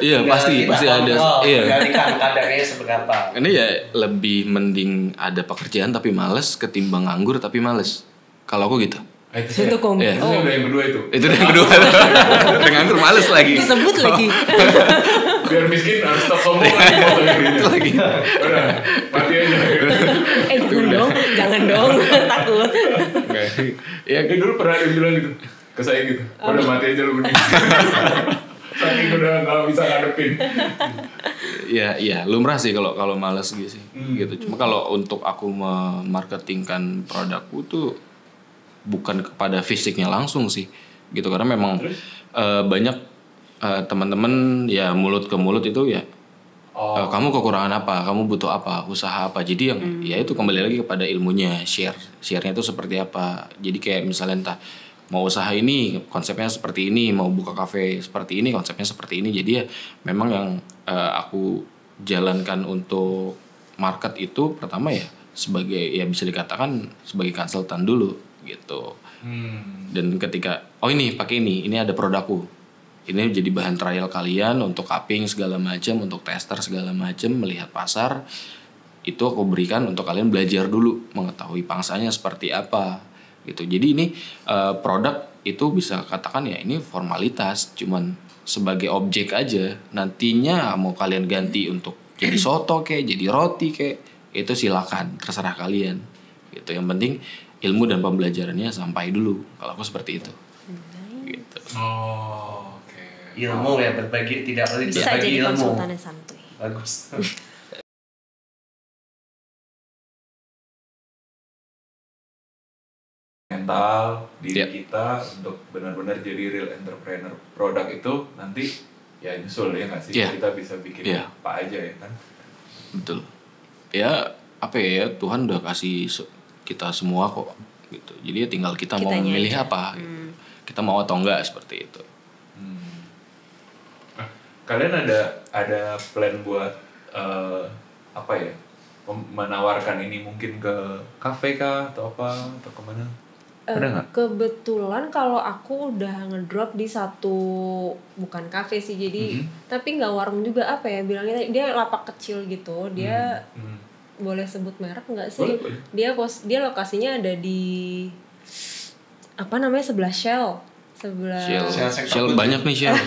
Iya pasti ada. Iya. Tinggal kadarnya seberapa. Ini ya lebih mending ada pekerjaan tapi males ketimbang nganggur tapi males. Kalau aku gitu. Itu kombo. Iya. Itu udah yang kedua itu. Itu yang kedua. Udah nganggur males lagi. Disebut lagi. Biar miskin harus tetap sombong lagi moto hidupnya. Lagi. Udah, mati aja. Jangan dong, takut. Ya Dulu pernah ada yang bilang gitu ke saya gitu. Udah mati aja lu mending. Saking udah nggak bisa ngadepin. ya lumrah sih kalau males gitu sih. Gitu. Cuma kalau untuk aku memarketingkan produkku tuh bukan kepada fisiknya langsung sih. Gitu karena memang banyak teman-teman ya mulut ke mulut itu ya kamu kekurangan apa, kamu butuh apa, usaha apa. Jadi yang ya itu kembali lagi kepada ilmunya, share-nya itu seperti apa. Jadi kayak misalnya entah mau usaha ini konsepnya seperti ini, mau buka kafe seperti ini konsepnya seperti ini. Jadi ya memang yang aku jalankan untuk market itu pertama ya sebagai ya bisa dikatakan sebagai konsultan dulu gitu. Dan ketika ini pakai ini ada produkku. Ini jadi bahan trial kalian untuk cupping segala macam, untuk tester segala macam, melihat pasar. Itu aku berikan untuk kalian belajar dulu, mengetahui pangsanya seperti apa gitu. Jadi ini produk itu bisa katakan ya ini formalitas, cuman sebagai objek aja. Nantinya mau kalian ganti untuk jadi soto kayak, jadi roti kayak, itu silakan, terserah kalian gitu. Yang penting ilmu dan pembelajarannya sampai dulu. Kalau aku seperti itu. Gitu. Ilmu ya berbagi, tidak Bisa berbagi jadi ilmu. konsultannya santuy. Bagus. Mental diri Iya. kita untuk benar-benar jadi real entrepreneur produk itu nanti ya nyusul ya nggak sih. Iya. Kita bisa bikin Iya. apa aja ya kan. Betul. Ya apa ya Tuhan udah kasih kita semua kok gitu. Jadi ya tinggal kita mau Kitanya memilih aja. apa gitu. Kita mau atau enggak seperti itu. Nah, kalian ada plan buat apa ya menawarkan ini mungkin ke kafe kah atau apa atau kemana? Ada nggak? Kebetulan kalau aku udah ngedrop di satu bukan kafe sih jadi tapi nggak warung juga apa ya bilangnya dia lapak kecil gitu dia boleh sebut merek nggak sih? Boleh. Dia lokasinya ada di apa namanya sebelah Shell Shell banyak nih Shell.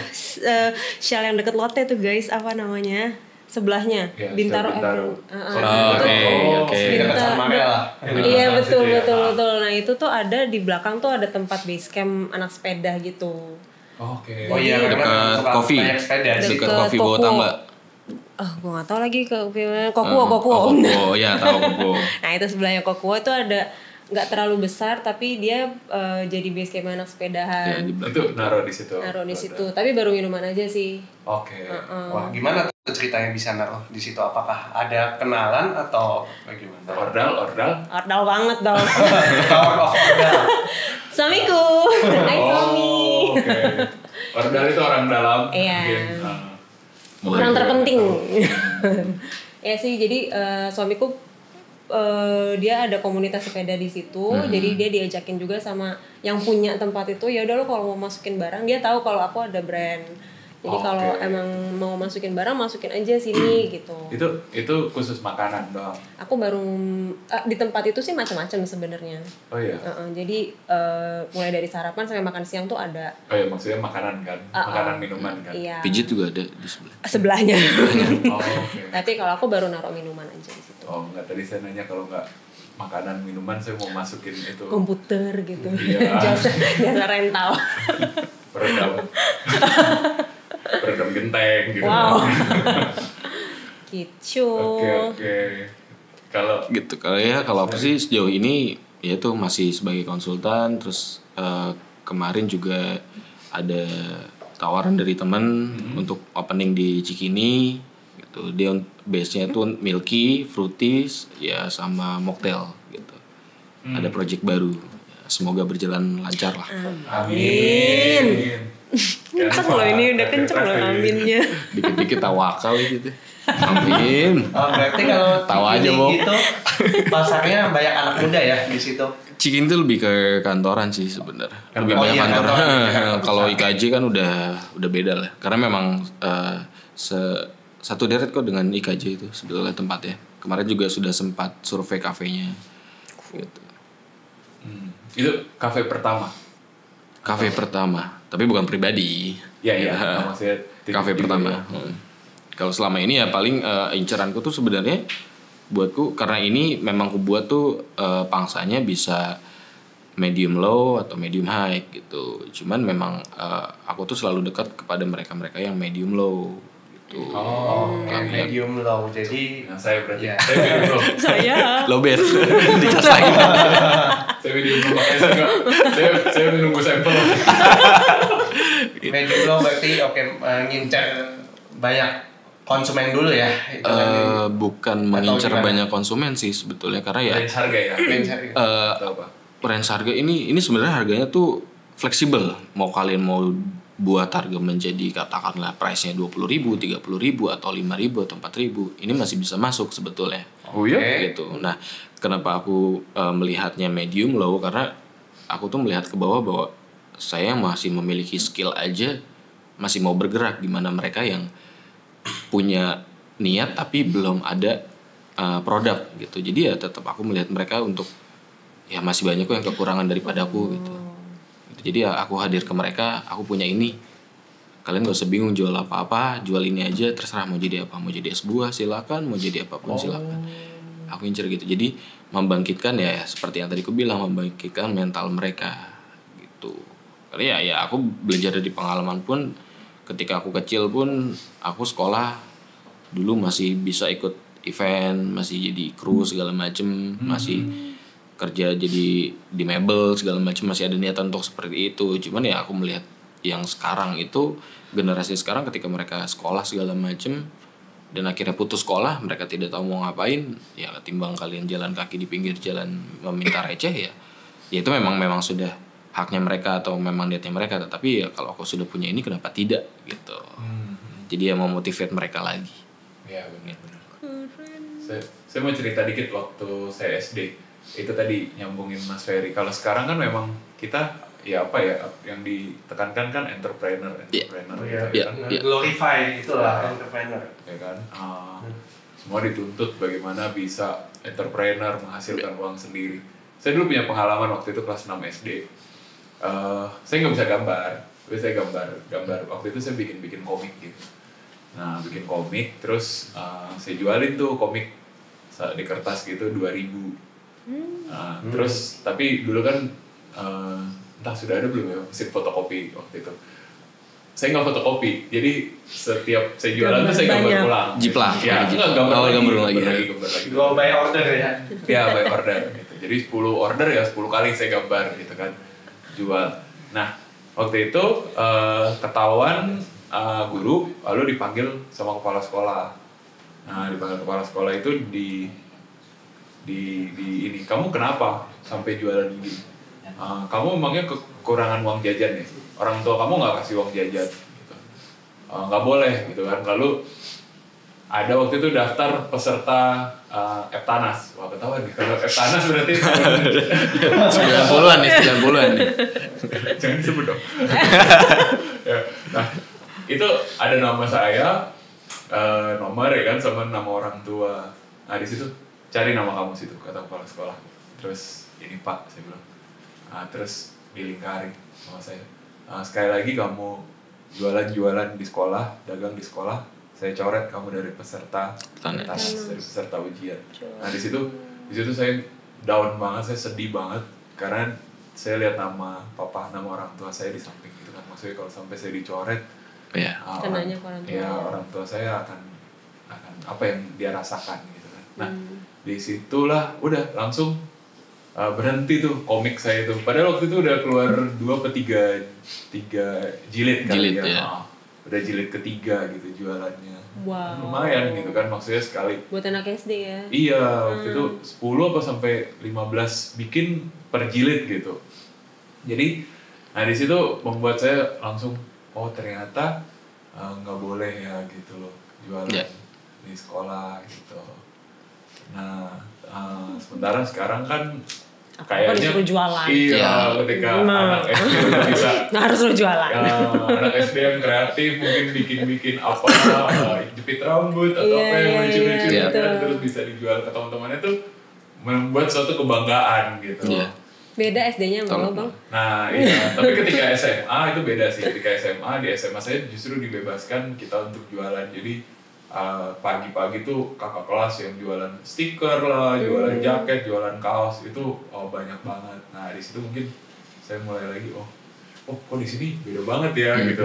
Shell yang deket Lotte tuh guys apa namanya sebelahnya Ya, Bintaro Shell Bintaro. Oke. Dekat sama lah. Iya betul. Situ ya. Nah itu tuh ada di belakang tuh ada tempat base camp anak sepeda gitu. Oke. Oh iya, Dekat karena suka coffee. banyak sepeda sih. Dekat Deket Coffee Bawah Kokuo. Tangga. Gue nggak tahu lagi ke Kokuo. Kokuo, ya tahu Kokuo. Nah itu sebelahnya Kokuo itu ada nggak terlalu besar tapi dia jadi base camp anak sepedahan. Ya, di belakang. Itu naruh di situ. Naruh di situ. Tapi baru minuman aja sih. Oke. Wah, gimana tuh ceritanya bisa naruh di situ? Apakah ada kenalan atau bagaimana? Ordal. Ordal banget dong. Power of order. Suamiku. Hai suami. Oke. Ordal itu orang dalam. Iya. Mungkin, Orang terpenting. Ya sih jadi suamiku dia ada komunitas sepeda di situ jadi dia diajakin juga sama yang punya tempat itu ya udah lo kalau mau masukin barang dia tahu kalau aku ada brand Jadi kalau emang mau masukin barang, masukin aja sini gitu. Itu khusus makanan doang. Aku baru di tempat itu sih macam-macam sebenarnya. Oh iya. Jadi mulai dari sarapan sampai makan siang tuh ada. Oh iya, maksudnya makanan kan, makanan minuman kan. Iya. Pijit juga ada di sebelah. Sebelahnya. Oh, oke. Tapi kalau aku baru naruh minuman aja di situ. Oh enggak, tadi saya nanya kalau enggak makanan minuman saya mau masukin itu Komputer gitu. Iya. jasa rental. peredam genteng gitu. Wow. Gitu. Oke. Kalau Gitu. Kalau aku sih sejauh ini ya itu masih sebagai konsultan, terus kemarin juga ada tawaran dari teman untuk opening di Cikini gitu. Dia base-nya itu milky, fruities, ya sama mocktail gitu. Ada project baru. Ya, semoga berjalan lancar lah. Amin. Kenceng loh ini, udah kenceng loh aminnya. Dikit-dikit tawakal gitu. Amin. Oh, berarti kalau Tahu aja, Cikini Bo. gitu pasarnya banyak anak muda ya di situ. Cikini tuh lebih ke kantoran sih sebenarnya. Lebih Oh, banyak iya, kantor. kantoran. Kalau IKJ kan udah beda lah. Karena memang satu deret kok dengan IKJ itu sebetulnya tempatnya. Kemarin juga sudah sempat survei kafenya. Gitu. itu kafe pertama. Kafe pertama, tapi bukan pribadi. Iya. Maksudnya Kafe pertama. Kalau selama ini ya paling inceranku tuh sebenarnya buatku karena ini memang aku buat tuh pangsanya bisa medium low atau medium high gitu. Cuman memang aku tuh selalu dekat kepada mereka-mereka yang medium low gitu. Medium low. Jadi Nah, saya berarti Iya. saya medium low. Saya. Low bed. Dicas lagi. Saya medium low, makanya saya menunggu sampel. medium low berarti ngincer banyak konsumen dulu ya. Itu kan Bukan Atau mengincar gimana? banyak konsumen sih sebetulnya karena ya Range harga ya. mencari. Atau apa? range harga ini sebenarnya harganya tuh fleksibel. Mau kalian mau buat harga menjadi katakanlah price-nya 20.000, 30.000 atau 5.000 atau 4.000, ini masih bisa masuk sebetulnya. Oh iya? Gitu. Nah, kenapa aku melihatnya medium low karena aku tuh melihat ke bawah bahwa saya masih memiliki skill aja, masih mau bergerak, di mana mereka yang punya niat tapi belum ada produk gitu. Jadi ya tetap aku melihat mereka untuk ya masih banyak kok yang kekurangan daripada aku gitu. Jadi ya aku hadir ke mereka, aku punya ini. Kalian gak usah bingung jual apa-apa, jual ini aja, terserah mau jadi apa. Mau jadi es buah silakan, mau jadi apapun silakan. Aku incer gitu. Jadi membangkitkan ya seperti yang tadi aku bilang, membangkitkan mental mereka gitu. Karena ya aku belajar dari pengalaman pun, ketika aku kecil pun aku sekolah dulu masih bisa ikut event, masih jadi kru segala macem, masih kerja jadi di mebel segala macam, masih ada niatan untuk seperti itu. Cuman ya aku melihat yang sekarang itu, generasi sekarang ketika mereka sekolah segala macam dan akhirnya putus sekolah, mereka tidak tahu mau ngapain, ya ketimbang kalian jalan kaki di pinggir jalan meminta receh ya itu memang sudah haknya mereka atau memang niatnya mereka. Tetapi ya kalau aku sudah punya ini kenapa tidak gitu. Jadi ya mau motivate mereka lagi. Iya benar. Saya mau cerita dikit waktu saya SD. Itu tadi nyambungin Mas Ferry. Kalau sekarang kan memang kita ya apa ya yang ditekankan kan entrepreneur gitu Iya. kan. Glorify itulah entrepreneur. Ya kan. Semua dituntut bagaimana bisa entrepreneur menghasilkan uang sendiri. Saya dulu punya pengalaman waktu itu kelas 6 SD. Saya nggak bisa gambar, tapi saya gambar. Waktu itu saya bikin komik gitu. Nah bikin komik, terus saya jualin tuh komik di kertas gitu 2.000. Terus tapi dulu kan entah sudah ada belum ya mesin fotokopi waktu itu. Saya nggak fotokopi, jadi setiap saya jualan tuh saya gambar ulang. Jiplak. Ya, nggak gambar lagi. Dua by order ya. Ya by order gitu. Jadi 10 order ya 10 kali saya gambar gitu kan, jual. Nah waktu itu ketahuan guru, lalu dipanggil sama kepala sekolah. Nah dipanggil kepala sekolah itu di ini, kamu kenapa sampai jualan ini? Kamu memangnya kekurangan uang jajan ya? Orang tua kamu nggak kasih uang jajan gitu. Nggak boleh gitu kan. Lalu ada waktu itu daftar peserta Eptanas. Wah ketahuan nih, kalau Eptanas berarti 90-an nih. jangan disebut dong. Ya, nah itu ada nama saya, nomor ya kan, sama nama orang tua. Nah di situ cari nama kamu situ, kata kepala sekolah. Terus ini Pak, saya bilang. Nah, terus dilingkarin sama saya. Nah, sekali lagi kamu jualan di sekolah, dagang di sekolah, saya coret kamu dari peserta tes, dari peserta ujian. Nah di situ saya down banget, saya sedih banget karena saya lihat nama papa, nama orang tua saya di samping gitu kan. Maksudnya kalau sampai saya dicoret, kenanya ke orang tua. Ya orang tua saya akan apa yang dia rasakan gitu kan. Nah disitulah udah langsung berhenti tuh komik saya tuh. Padahal waktu itu udah keluar 2 atau 3 jilid kan ya. Udah jilid ketiga gitu jualannya. Wow. Lumayan gitu kan, maksudnya sekali. Buat anak SD ya? Iya, waktu itu 10 apa sampai 15 bikin per jilid gitu. Jadi, nah di situ membuat saya langsung, oh ternyata nggak boleh ya gitu loh jualan di sekolah gitu. Nah, sementara sekarang kan kayaknya disuruh jualan. Iya, ketika anak SD udah bisa. Harus lu jualan. Anak SD yang kreatif mungkin bikin apa, jepit rambut atau apa yang lucu-lucu kan, terus bisa dijual ke teman-temannya tuh membuat suatu kebanggaan gitu. Beda SD-nya sama lo, Bang. Nah, iya. Tapi ketika SMA itu beda sih. Ketika SMA, di SMA saya justru dibebaskan kita untuk jualan. Jadi pagi-pagi tuh kakak kelas yang jualan stiker lah, jualan jaket, jualan kaos itu banyak banget. Nah di situ mungkin saya mulai lagi kok di sini beda banget ya gitu.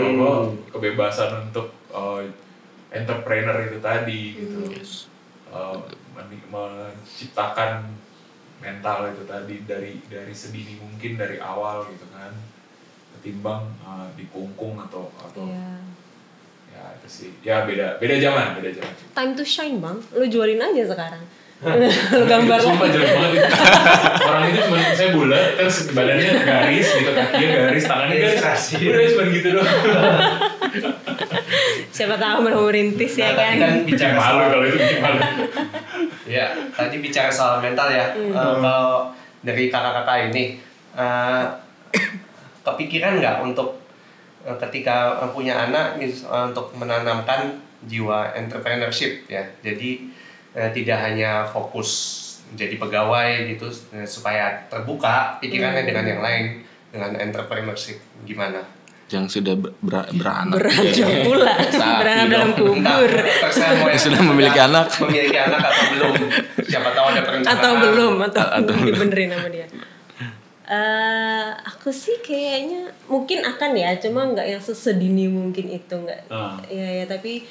Kebebasan untuk entrepreneur itu tadi gitu. Menciptakan mental itu tadi dari sedini mungkin dari awal gitu kan, ketimbang dikungkung atau ya itu sih ya beda zaman. Time to shine, Bang. Lu jualin aja sekarang. Lu gambar lah. Sumpah jelek banget itu. Orang itu cuma saya bulat, terus badannya garis gitu, kakinya garis, tangannya garis. Udah cuma gitu doang. Siapa tahu mau merintis ya kan. Tadi kan bicara Malu kalau itu bikin malu. Ya, tadi bicara soal mental ya. Kalau dari kakak-kakak ini kepikiran nggak untuk ketika punya anak untuk menanamkan jiwa entrepreneurship ya. Jadi tidak hanya fokus jadi pegawai gitu supaya terbuka pikirannya dengan yang lain, dengan entrepreneurship gimana? Yang sudah beranak. Beranjak pula. Beranak dalam kubur. Sudah memiliki anak. Memiliki anak atau belum? Siapa tahu ada perencanaan. Atau belum dibenerin sama dia. Aku sih kayaknya mungkin akan ya, cuma nggak yang sesedini mungkin itu nggak. Ya tapi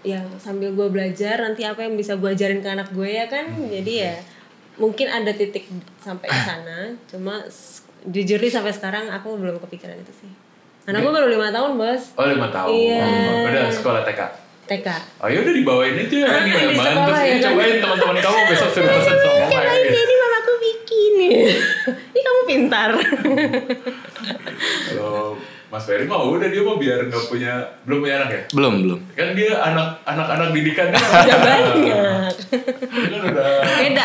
yang sambil gue belajar nanti apa yang bisa gue ajarin ke anak gue ya kan. Jadi ya mungkin ada titik sampai ke sana, cuma jujur nih sampai sekarang aku belum kepikiran itu sih. Anak gue baru 5 tahun, Bos. Oh 5 tahun. Iya. Udah sekolah TK. TK. Oh ya udah dibawain aja ya kan Di terus sekolah ya kan? cobain teman-teman kamu besok suruh pesan sama mama ya. Ini mamaku bikin. Ini kamu pintar. Kalau Mas Ferry mah udah dia mah biar belum punya anak ya? Belum. Kan dia anak didikan kan Udah banyak. dia kan udah Beda.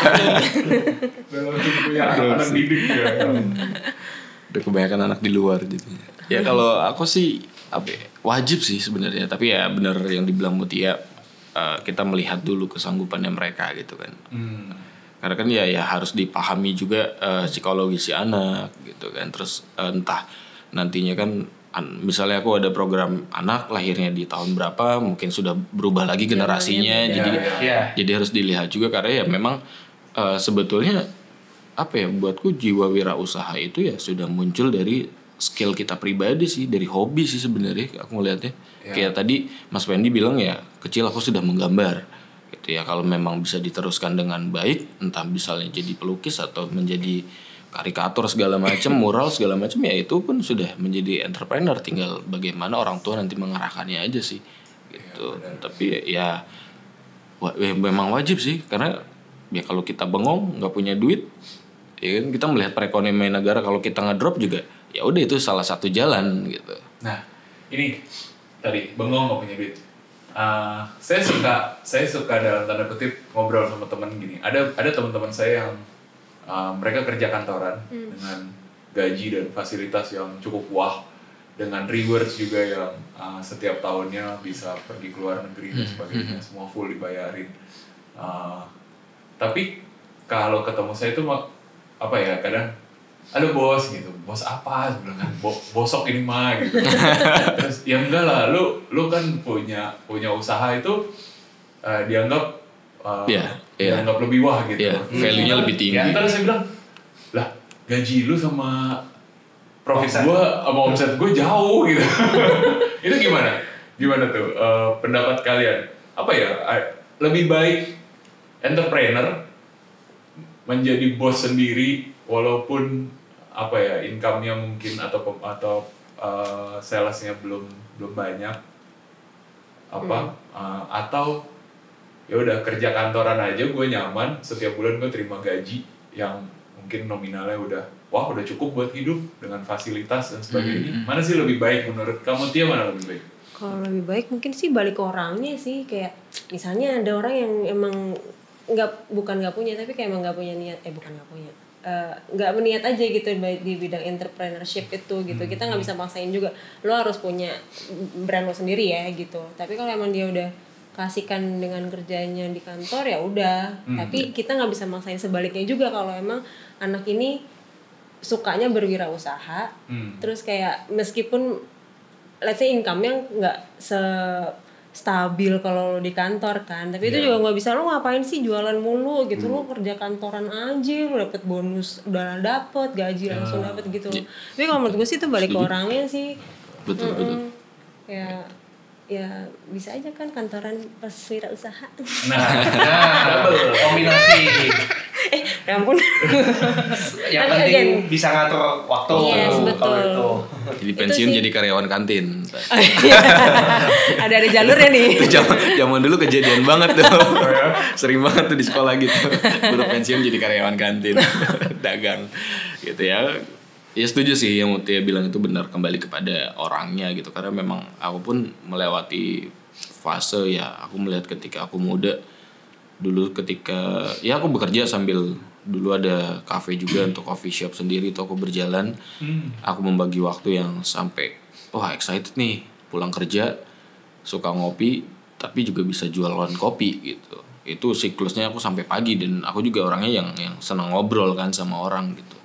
udah langsung punya anak didik ya. Udah kebanyakan anak di luar jadinya. Ya kalau aku sih wajib sih sebenarnya, tapi ya benar yang dibilang Mutia, kita melihat dulu kesanggupannya mereka gitu kan. Karena kan ya harus dipahami juga psikologi si anak gitu kan. Terus entah nantinya kan misalnya aku ada program anak lahirnya di tahun berapa, mungkin sudah berubah lagi generasinya. Jadi harus dilihat juga karena ya memang sebetulnya buatku jiwa wirausaha itu ya sudah muncul dari skill kita pribadi sih, dari hobi sih sebenarnya aku ngelihatnya. Kayak tadi Mas Wendy bilang ya kecil aku sudah menggambar gitu ya. Kalau memang bisa diteruskan dengan baik, entah misalnya jadi pelukis atau menjadi karikatur segala macam, mural segala macam, ya itu pun sudah menjadi entrepreneur. Tinggal bagaimana orang tua nanti mengarahkannya aja sih gitu. Tapi ya memang wajib sih, karena ya kalau kita bengong nggak punya duit, ya kan kita melihat perekonomian negara, kalau kita ngedrop juga ya udah itu salah satu jalan gitu. Nah ini tadi bengong nggak punya duit. Saya suka dalam tanda kutip ngobrol sama teman gini. Ada teman-teman saya yang mereka kerja kantoran dengan gaji dan fasilitas yang cukup wah, dengan rewards juga yang setiap tahunnya bisa pergi ke luar negeri dan sebagainya, semua full dibayarin. Tapi kalau ketemu saya itu apa ya, kadang ada bos gitu, bos apa sebenarnya kan, bosok ini mah gitu. Terus ya enggak lah, lu kan punya usaha itu dianggap dianggap lebih wah gitu. Value-nya lebih tinggi. Ya ntar saya bilang, lah gaji lu sama profit gue sama omset gue jauh gitu. Itu gimana tuh pendapat kalian? Apa ya, lebih baik entrepreneur menjadi bos sendiri walaupun apa ya, income-nya mungkin atau salesnya belum banyak atau ya udah kerja kantoran aja, gue nyaman, setiap bulan gue terima gaji yang mungkin nominalnya udah cukup buat hidup dengan fasilitas dan sebagainya. Mana sih lebih baik menurut kamu, Tia? Mana lebih baik? Kalau lebih baik mungkin sih balik ke orangnya sih. Kayak misalnya ada orang yang emang bukan nggak punya, tapi kayak emang nggak punya niat, nggak berniat aja gitu di bidang entrepreneurship itu gitu. Kita nggak bisa maksain juga, lo harus punya brand lo sendiri ya gitu. Tapi kalau emang dia udah kasihkan dengan kerjanya di kantor ya udah. Tapi kita nggak bisa maksain sebaliknya juga. Kalau emang anak ini sukanya berwirausaha, terus kayak meskipun let's say income-nya nggak stabil kalau lo di kantor kan, tapi itu juga nggak bisa. Lo ngapain sih jualan mulu gitu, lo kerja kantoran aja, lo dapet bonus udah dapet, gaji langsung dapet gitu. Tapi kalau menurut gue sih itu balik ke orangnya sih. Betul. Ya bisa aja kan kantoran pas wirausaha. Double kombinasi. Ya ampun. Yang penting bisa ngatur waktu. Yes, betul. Itu. Jadi pensiun jadi karyawan kantin. Ada jalurnya nih. Zaman dulu kejadian banget tuh. Sering banget tuh di sekolah gitu. Dulu pensiun jadi karyawan kantin, dagang gitu ya. Ya setuju sih yang Mutia bilang itu benar, kembali kepada orangnya gitu. Karena memang aku pun melewati fase ya, aku melihat ketika aku muda dulu, ketika ya aku bekerja sambil dulu ada cafe juga untuk coffee shop sendiri, itu aku berjalan. Aku membagi waktu yang sampai excited nih pulang kerja, suka ngopi tapi juga bisa jualan kopi gitu. Itu siklusnya aku sampai pagi, dan aku juga orangnya yang senang ngobrol kan sama orang gitu.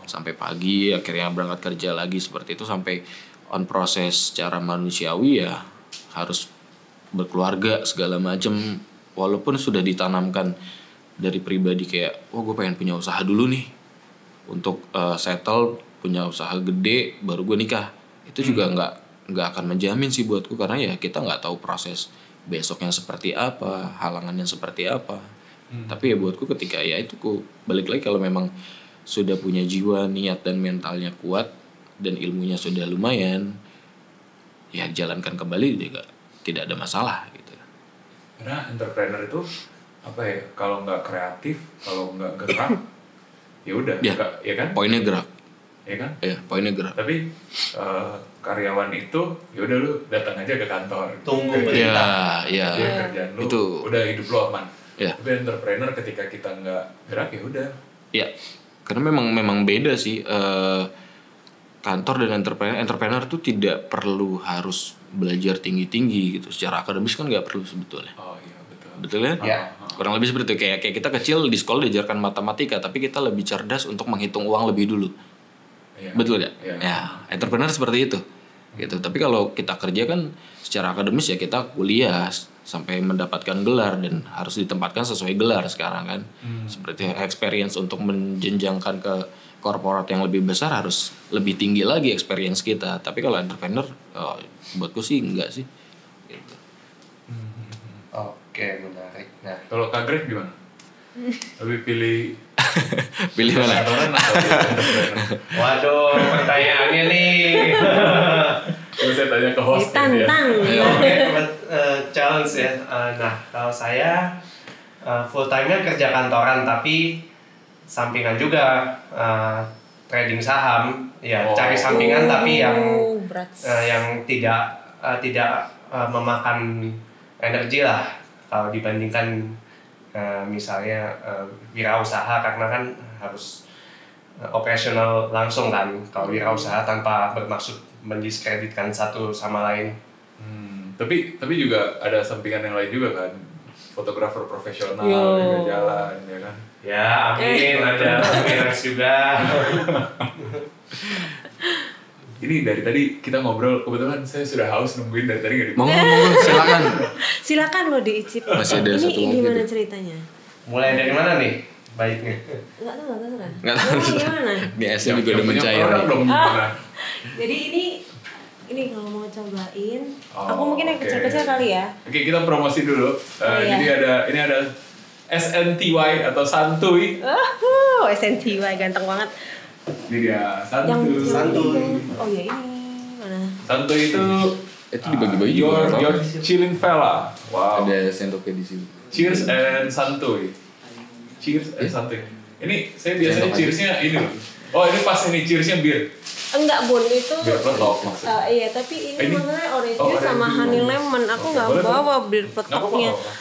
Sampai pagi, akhirnya berangkat kerja lagi seperti itu, sampai on proses secara manusiawi ya harus berkeluarga segala macem. Walaupun sudah ditanamkan dari pribadi kayak gue pengen punya usaha dulu nih untuk settle, punya usaha gede baru gue nikah, itu juga nggak akan menjamin sih buatku, karena ya kita nggak tahu proses besoknya seperti apa, halangannya seperti apa. Tapi ya buatku ketika ya itu balik lagi, kalau memang sudah punya jiwa, niat dan mentalnya kuat dan ilmunya sudah lumayan, ya jalankan kembali juga tidak ada masalah gitu. Karena entrepreneur itu apa ya, kalau nggak kreatif, kalau nggak gerak ya udah, ya kan? Poinnya gerak. Ya kan? Ya, poinnya gerak. Tapi karyawan itu ya udah, lu datang aja ke kantor, tunggu kerja, ya kerjaan lu itu udah, hidup lu aman. Ya. Tapi entrepreneur ketika kita nggak gerak ya udah. Ya, karena memang beda sih, kantor dan entrepreneur tuh tidak perlu harus belajar tinggi gitu. Secara akademis kan nggak perlu sebetulnya. Oh iya, Betul kan? Ya. Kurang lebih seperti itu. Kayak kita kecil di sekolah diajarkan matematika, tapi kita lebih cerdas untuk menghitung uang lebih dulu. Iya. Betul ya? Iya. Ya, entrepreneur seperti itu. Gitu. Tapi kalau kita kerja kan secara akademis ya kita kuliah sampai mendapatkan gelar, dan harus ditempatkan sesuai gelar sekarang kan. Seperti experience untuk menjenjangkan ke korporat yang lebih besar harus lebih tinggi lagi experience kita. Tapi kalau entrepreneur, buatku sih enggak sih. Gitu. Oke, menarik. Nah, Kalau Kak Greg gimana? Lebih pilih Pilih mana? kantoran atau entrepreneur? waduh, pertanyaannya nih. Terus saya tanya ke host. Ditantang. Oke, challenge ya. Nah, kalau saya full time-nya kerja kantoran, tapi sampingan juga trading saham. Ya, cari sampingan tapi berat. yang tidak memakan energi lah kalau dibandingkan misalnya wirausaha, karena kan harus operasional langsung kan. Kalau wirausaha tanpa bermaksud mendiskreditkan satu sama lain. Tapi juga ada sampingan yang lain juga kan, fotografer profesional Yo. juga jalan ya kan. Ya, amin. Ada Mirax juga. Ini dari tadi kita ngobrol, kebetulan saya sudah haus nungguin dari tadi nggak Monggo, silakan. Silakan lo diicip. Masih ada Ini satu lagi gimana tuh. ceritanya? Mulai dari mana nih baiknya? Enggak tahu kan? Nggak tahu. Gimana? Di SM juga udah mencair. Belum gimana? Jadi ini kalau mau cobain, Oh, aku mungkin yang oke. kecil-kecil kali ya. Oke, kita promosi dulu. Iya. Jadi ini ada SNTY atau santuy. SNTY ganteng banget. Ini dia Yang santuy. ini. Oh ya ini mana? Santuy itu Itu dibagi-bagi juga. your chilling fella. Wow. Ada sendoknya di sini. Cheers and santuy. Cheers and santuy. Ini saya biasanya Sendok aja. cheersnya ini loh. Oh ini pas ini cheersnya bir. Enggak Bun, itu Bir peletok maksudnya. iya, tapi ini Ini? masalahnya orange Oh, juice sama orange honey juice. lemon. Aku Oke, nggak boleh, bawa bir Nggak petoknya. apa-apa.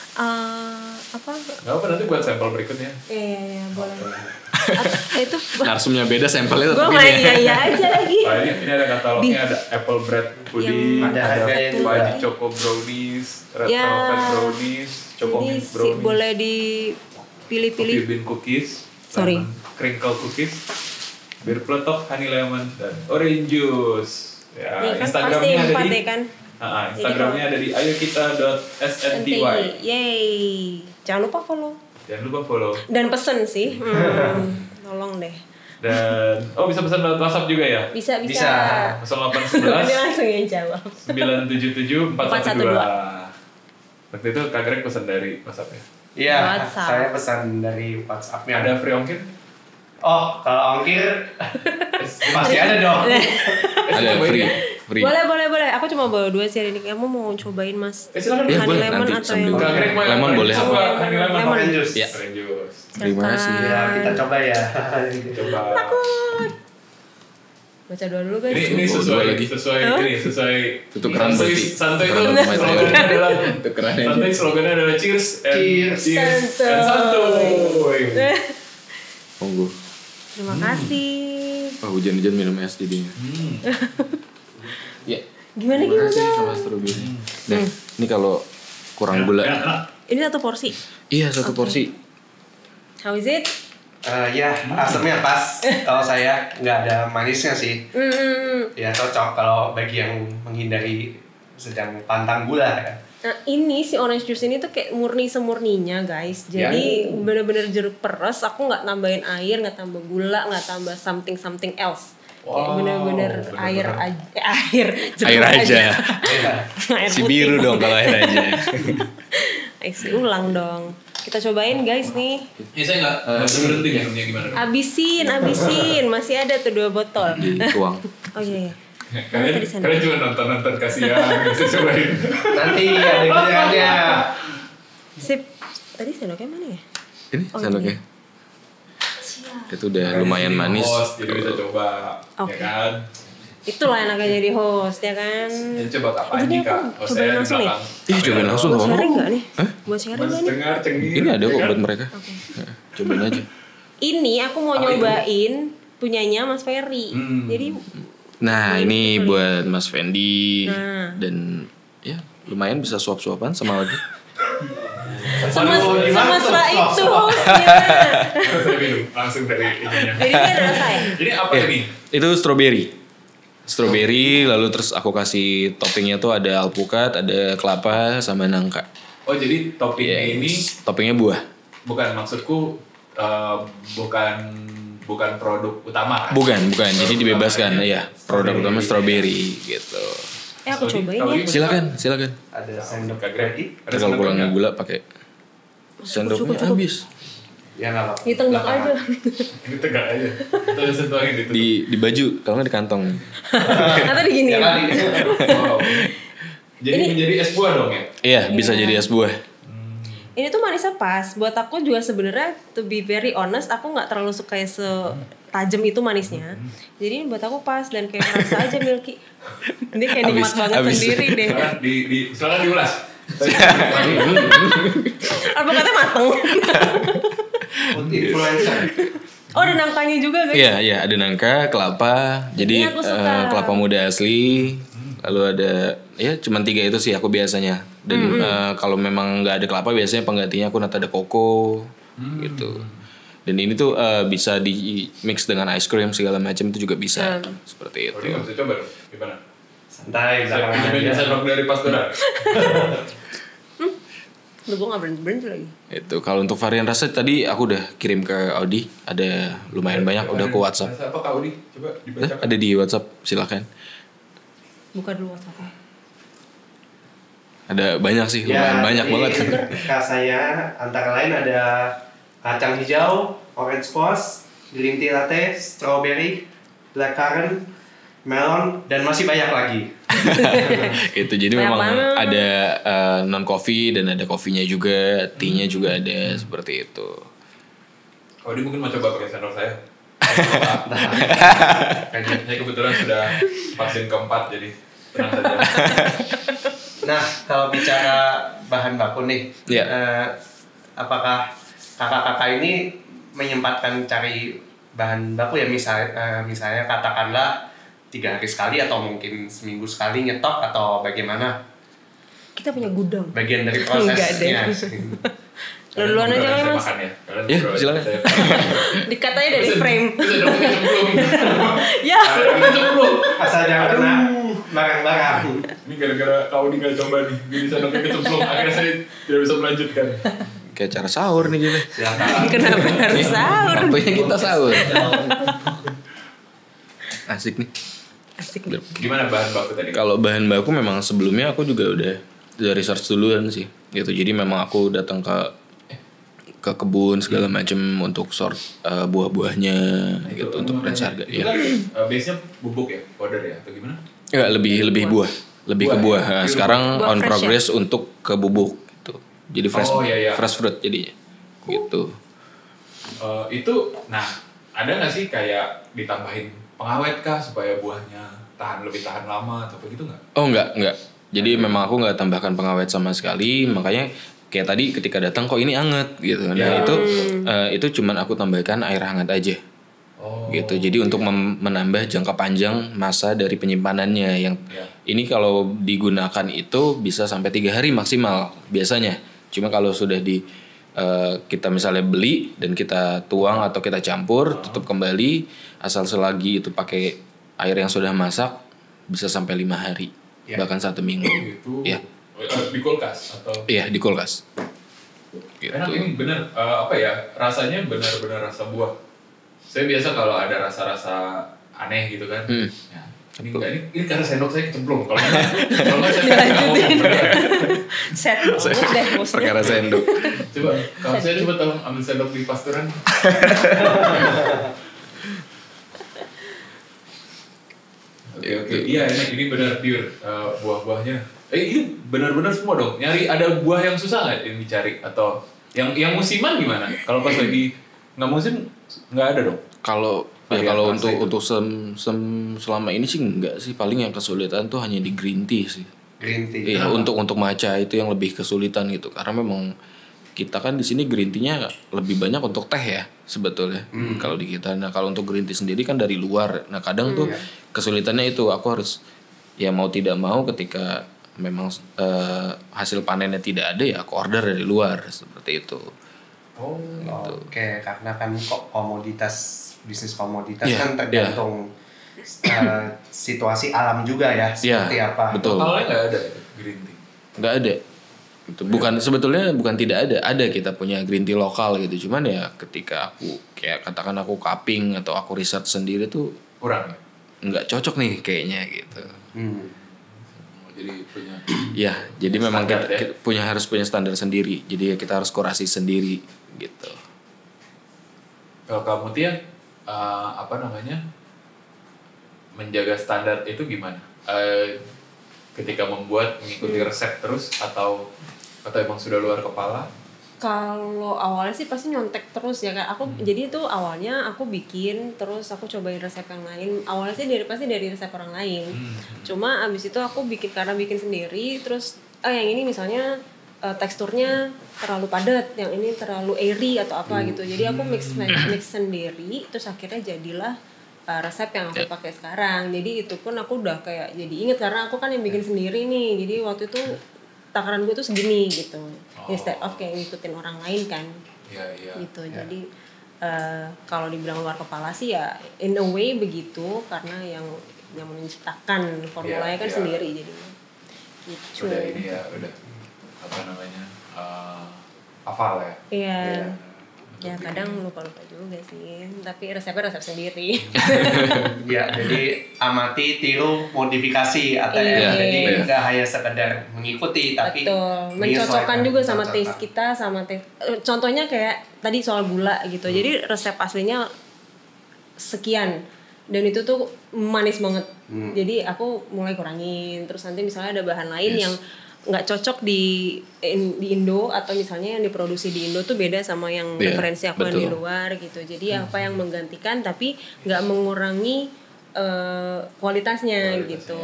Apa? Nggak apa nanti buat sampel berikutnya. Iya, boleh. Itu Narsumnya beda, sampelnya gue tetap main ini ya. iya aja lagi. Nah, ini ada katalognya, ada apple bread pudding, Ada harganya juga. white choco brownies, red Ya. velvet brownies, choco Ini mint sih brownies, boleh coffee dipilih-pilih. bean cookies, Sorry. lemon crinkle cookies, bir peletok, honey lemon, dan orange juice. Ya, Nih kan pasti Instagramnya ada empat di, ya kan? Instagramnya ada di ayokita.snty. Yeay. Jangan lupa follow. Jangan lupa follow. Dan pesen sih. Tolong deh. Dan bisa pesan lewat WhatsApp juga ya? Bisa. Bisa. 0811 Dia langsung yang jawab. 977 412. 412. Waktu itu Kak Greg pesan dari WhatsApp ya? Iya, WhatsApp. saya pesan dari WhatsApp-nya. Ada free ongkir? Oh, kalau ongkir pasti ada dong. Ada free. Boleh. Aku cuma bawa 2 sih hari ini. Kamu mau cobain Mas? Silakan. Ya, Honey boleh, lemon nanti atau sambil- yang Kak Greg mau yang Lemon orange boleh. apa honey lemon? Lemon. Orange juice. Ya. Orange juice. Terima kasih. Ya, kita coba ya. Coba. Baca doa dulu guys. Ini Bawa sesuai dua lagi. sesuai Itu keren berarti. Santai itu Keren banget. slogannya adalah Itu keren aja. santai slogannya adalah cheers and Cheers. and santuy. Monggo. Terima kasih. Wah, hujan-hujan minum es jadinya. Ya. Gimana Terima kasih gimana? sama strawberry. Nah, ini kalau kurang gula. Ini 1 porsi. Iya, 1 porsi. How is it? Ya, asamnya pas. Kalau saya nggak ada manisnya sih. Ya cocok kalau bagi yang menghindari sedang pantang gula ya. Nah ini si orange juice ini tuh kayak murni semurninya guys. Jadi bener-bener jeruk peres. Aku nggak tambahin air, nggak tambah gula, nggak tambah something else. Kayak bener-bener air aja. Jeruk Air aja. Air Si putih. biru dong kalau air aja. Isi ulang dong. Kita cobain guys nih. Ini saya nggak berhenti minumnya gimana? Abisin. Masih ada tuh 2 botol. Dituang. Oh iya. Kalian cuma nonton kasihan, nggak sih cobain. Nanti ada gilirannya. Sip. Tadi sendoknya mana ya? Ini Oh, sendoknya. Itu udah lumayan manis. Host, jadi bisa coba, Oke. ya kan? Itulah enaknya jadi host ya kan. Ini coba kapan Jadi nih aku Kak? cobain Hostnya di langsung nih? belakang. Ih, cobain langsung Buat dong. sharing nggak nih? Buat sharing Mas nggak nih? dengar cengir. Ini ada ya kok kan? buat mereka. Cobain aja. Ini aku mau Apa itu? nyobain punyanya Mas Ferry. Jadi Nah, ini buat Mas Fendi Nah. dan ya lumayan bisa suap-suapan sama lagi. Aduh, gimana tuh? semesra Stop, itu stop. hostnya. Saya minum langsung dari ininya. Jadi ini ada rasa ya? Ini apa ini? Itu strawberry, lalu terus aku kasih toppingnya tuh ada alpukat, ada kelapa sama nangka. Oh jadi toppingnya ini Toppingnya buah. bukan maksudku bukan produk utama kan? Bukan. Jadi dibebaskan ya. Produk utama strawberry gitu. Aku cobain Kalau ya. ini Silakan. Ada sendok Kak Greg. lagi. Ada Kalau kurang sendoknya? gula pakai sendoknya cukup. habis. Ya nggak apa-apa. Ditenggak aja. Ini tegak aja. Terus sentuhin itu. Di baju, kalau nggak di kantong. Atau digini. Ya kali. Wow. Jadi menjadi es buah dong ya? Iya, bisa jadi es buah. Ini tuh manisnya pas. Buat aku juga sebenarnya to be very honest, aku nggak terlalu suka yang setajam itu manisnya. Jadi buat aku pas dan kayak rasa aja milky. Ini kayak nikmat banget habis. sendiri deh. Silakan diulas. Alpukatnya mateng. Influencer. Oh, ada nangkanya juga guys. Iya, ada nangka, kelapa. Jadi Ini aku suka. kelapa muda asli. Lalu ada ya cuman 3 itu sih aku biasanya. Dan kalau memang nggak ada kelapa biasanya penggantinya aku nanti ada koko gitu. Dan ini tuh bisa di mix dengan ice cream segala macam itu juga bisa. Seperti itu. Ini nggak bisa coba dong, gimana? Santai, belakangan Cobain aja. sendok dari pastoran. Duh, gue gak berhenti lagi. Itu kalau untuk varian rasa tadi aku udah kirim ke Audi, ada lumayan banyak udah ke WhatsApp. Rasa apa Kak Udi? Coba dibacakan. Ada di WhatsApp, silakan. Buka dulu WhatsApp-nya. Ada banyak sih, lumayan banyak banget. Rasanya antara lain ada kacang hijau, orange squash, green tea latte, strawberry, blackcurrant, melon, dan masih banyak lagi. Itu jadi Banyak memang banget. ada non coffee dan ada kopinya juga, tea-nya juga ada seperti itu. Udi mungkin mau coba pakai sendok saya. Saya kebetulan sudah vaksin keempat, jadi tenang saja. Nah, kalau bicara bahan baku nih, Iya. apakah kakak-kakak ini menyempatkan cari bahan baku ya misalnya katakanlah 3 hari sekali atau mungkin seminggu sekali nyetok atau bagaimana? Kita punya gudang. Bagian dari Enggak deh. prosesnya. Lo duluan aja kali Saya mas. makan ya. Kalian Ya, ngobrol aja. silakan. Saya- Dikatanya dari frame. Bisa dong, kecemplung. Ya. Kecemplung. Asal jangan kena barang-barang. Ini gara-gara kau nih nggak coba nih, jadi sendoknya kecemplung. Akhirnya saya tidak bisa melanjutkan. Kayak cara sahur nih gitu. Silakan. Kenapa harus sahur? Waktunya kita sahur. Asik nih. Asik. Gimana bahan baku tadi? Kalau bahan baku memang sebelumnya aku juga udah research duluan sih. Gitu. Jadi memang aku datang ke kebun segala macam untuk sort buah-buahnya gitu untuk range harga. Itu Ya. kan base-nya bubuk ya, powder ya, atau gimana? Enggak, lebih buah. Lebih ke buah. Nah, sekarang Buah on fresh progress untuk ke bubuk gitu. Jadi fresh Oh, iya, iya. fresh fruit jadinya. Gitu. Itu, nah ada nggak sih kayak ditambahin pengawet kah supaya buahnya lebih tahan lama atau begitu nggak? Oh enggak. Jadi memang aku nggak tambahkan pengawet sama sekali, makanya kayak tadi ketika datang kok ini anget gitu. Nah, Ya. itu cuman aku tambahkan air hangat aja. Oh, Gitu. Jadi untuk menambah jangka panjang masa dari penyimpanannya yang Ya. ini kalau digunakan itu bisa sampai 3 hari maksimal biasanya. Cuma kalau sudah kita misalnya beli dan kita tuang atau kita campur, tutup kembali, asal selagi itu pakai air yang sudah masak bisa sampai 5 hari, Ya. bahkan 1 minggu. Gitu. Ya, Di kulkas atau? iya di kulkas. Gitu. Enak ini bener, apa ya, rasanya benar-benar rasa buah. Saya biasa kalau ada rasa-rasa aneh gitu kan, ya, ini enggak, ini karena sendok saya kecemplung. Kalau nggak saya nggak ngomong beneran. Set banget deh bosnya. Perkara sendok. Coba, kalau saya coba tolong ambil sendok di pasturan. Oke, iya ini benar pure buah-buahnya. Ini benar-benar semua dong. Nyari ada buah yang susah nggak yang dicari atau yang musiman gimana? Kalau pas lagi nggak musim nggak ada dong. Kalau Varian kalau rasa itu. untuk selama ini sih enggak sih, paling yang kesulitan tuh hanya di green tea sih. Green tea. Iya, untuk matcha itu yang lebih kesulitan gitu. Karena memang kita kan di sini green tea-nya lebih banyak untuk teh ya sebetulnya. Kalau di kita. Nah, kalau untuk green tea sendiri kan dari luar. Nah, kadang tuh kesulitannya itu aku harus ya mau tidak mau ketika memang hasil panennya tidak ada ya aku order dari luar seperti itu. Oh, Oke, karena kan kok bisnis komoditas Iya, kan tergantung situasi alam juga ya, seperti apa. Betul. lokalnya nggak ada green tea. Nggak ada. Itu sebetulnya bukan tidak ada. Ada kita punya green tea lokal gitu. Cuman ya ketika aku kayak katakan aku cupping atau aku riset sendiri tuh Kurang ya? nggak cocok nih kayaknya gitu. Jadi punya. Ya, jadi memang Standar kita harus punya standar sendiri. Jadi ya kita harus kurasi sendiri gitu. Kalau kamu Tia, apa namanya, menjaga standar itu gimana? Ketika membuat mengikuti resep terus atau emang sudah luar kepala? Kalau awalnya sih pasti nyontek terus ya Kak. Jadi itu awalnya aku bikin terus aku cobain resep yang lain. Awalnya sih pasti dari resep orang lain. Cuma abis itu aku bikin karena bikin sendiri terus yang ini misalnya teksturnya terlalu padat, yang ini terlalu airy atau apa gitu. Jadi aku mix sendiri, terus akhirnya jadilah resep yang aku pakai sekarang. Jadi itu pun aku udah kayak jadi inget karena aku kan yang bikin sendiri nih. Jadi waktu itu takaran gue tuh segini gitu. Instead of kayak ngikutin orang lain kan. Gitu. Jadi kalau dibilang luar kepala sih ya in a way begitu karena yang menciptakan formulanya kan sendiri jadinya. Gitu. Udah ini ya, udah apa namanya? Hafal ya. Iya. Ya kadang lupa-lupa juga sih, tapi resepnya resep sendiri. Ya, jadi amati, tiru, modifikasi ATM. Jadi nggak hanya sekedar mengikuti, tapi mencocokkan juga sama taste kita, sama taste. Contohnya kayak tadi soal gula gitu. Jadi resep aslinya sekian dan itu tuh manis banget. Jadi aku mulai kurangin. Terus nanti misalnya ada bahan lain yang nggak cocok di Indo atau misalnya yang diproduksi di Indo tuh beda sama yang referensi aku yang di luar gitu. Jadi apa yang menggantikan tapi nggak mengurangi kualitasnya gitu.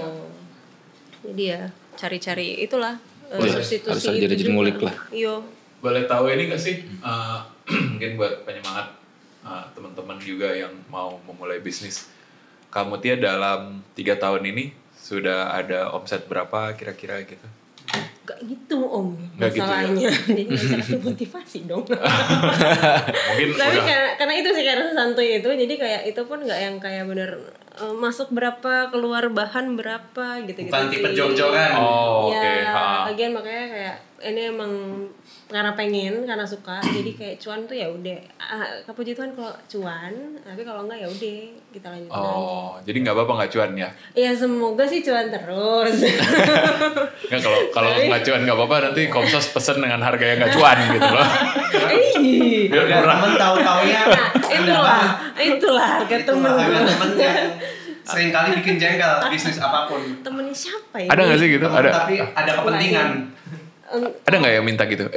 Jadi ya cari-cari itulah substitusi harus jadi ngulik lah. Iya. Boleh tahu ini nggak sih mungkin buat penyemangat teman-teman juga yang mau memulai bisnis. Kamu Tia dalam 3 tahun ini sudah ada omset berapa kira-kira gitu? Gak gitu Om, gak masalahnya. Gitu ya? Jadi gak motivasi dong. Mungkin tapi udah. karena itu sih karena santuy itu, jadi kayak itu pun gak yang kayak bener masuk berapa, keluar bahan berapa gitu-gitu. Bukan tipe jor-joran. Oh, ya, oke. Lagian makanya kayak ini emang karena pengen, karena suka, jadi kayak cuan tuh ya udah. Puji Tuhan kalau cuan, tapi kalau enggak ya udah kita lanjutin aja. Oh, jadi nggak apa-apa nggak cuan ya? Ya semoga sih cuan terus. Nggak, kalau nggak cuan nggak apa-apa, nanti Komsos pesen dengan harga yang nggak cuan gitu loh. Biar temen tahu-taunya. Nah, itulah harga temen harga temen yang sering kali bikin jengkel bisnis apapun. Temennya siapa ya? Ada nggak sih gitu? Ada. Tapi ada kepentingan. Ada nggak yang minta gitu?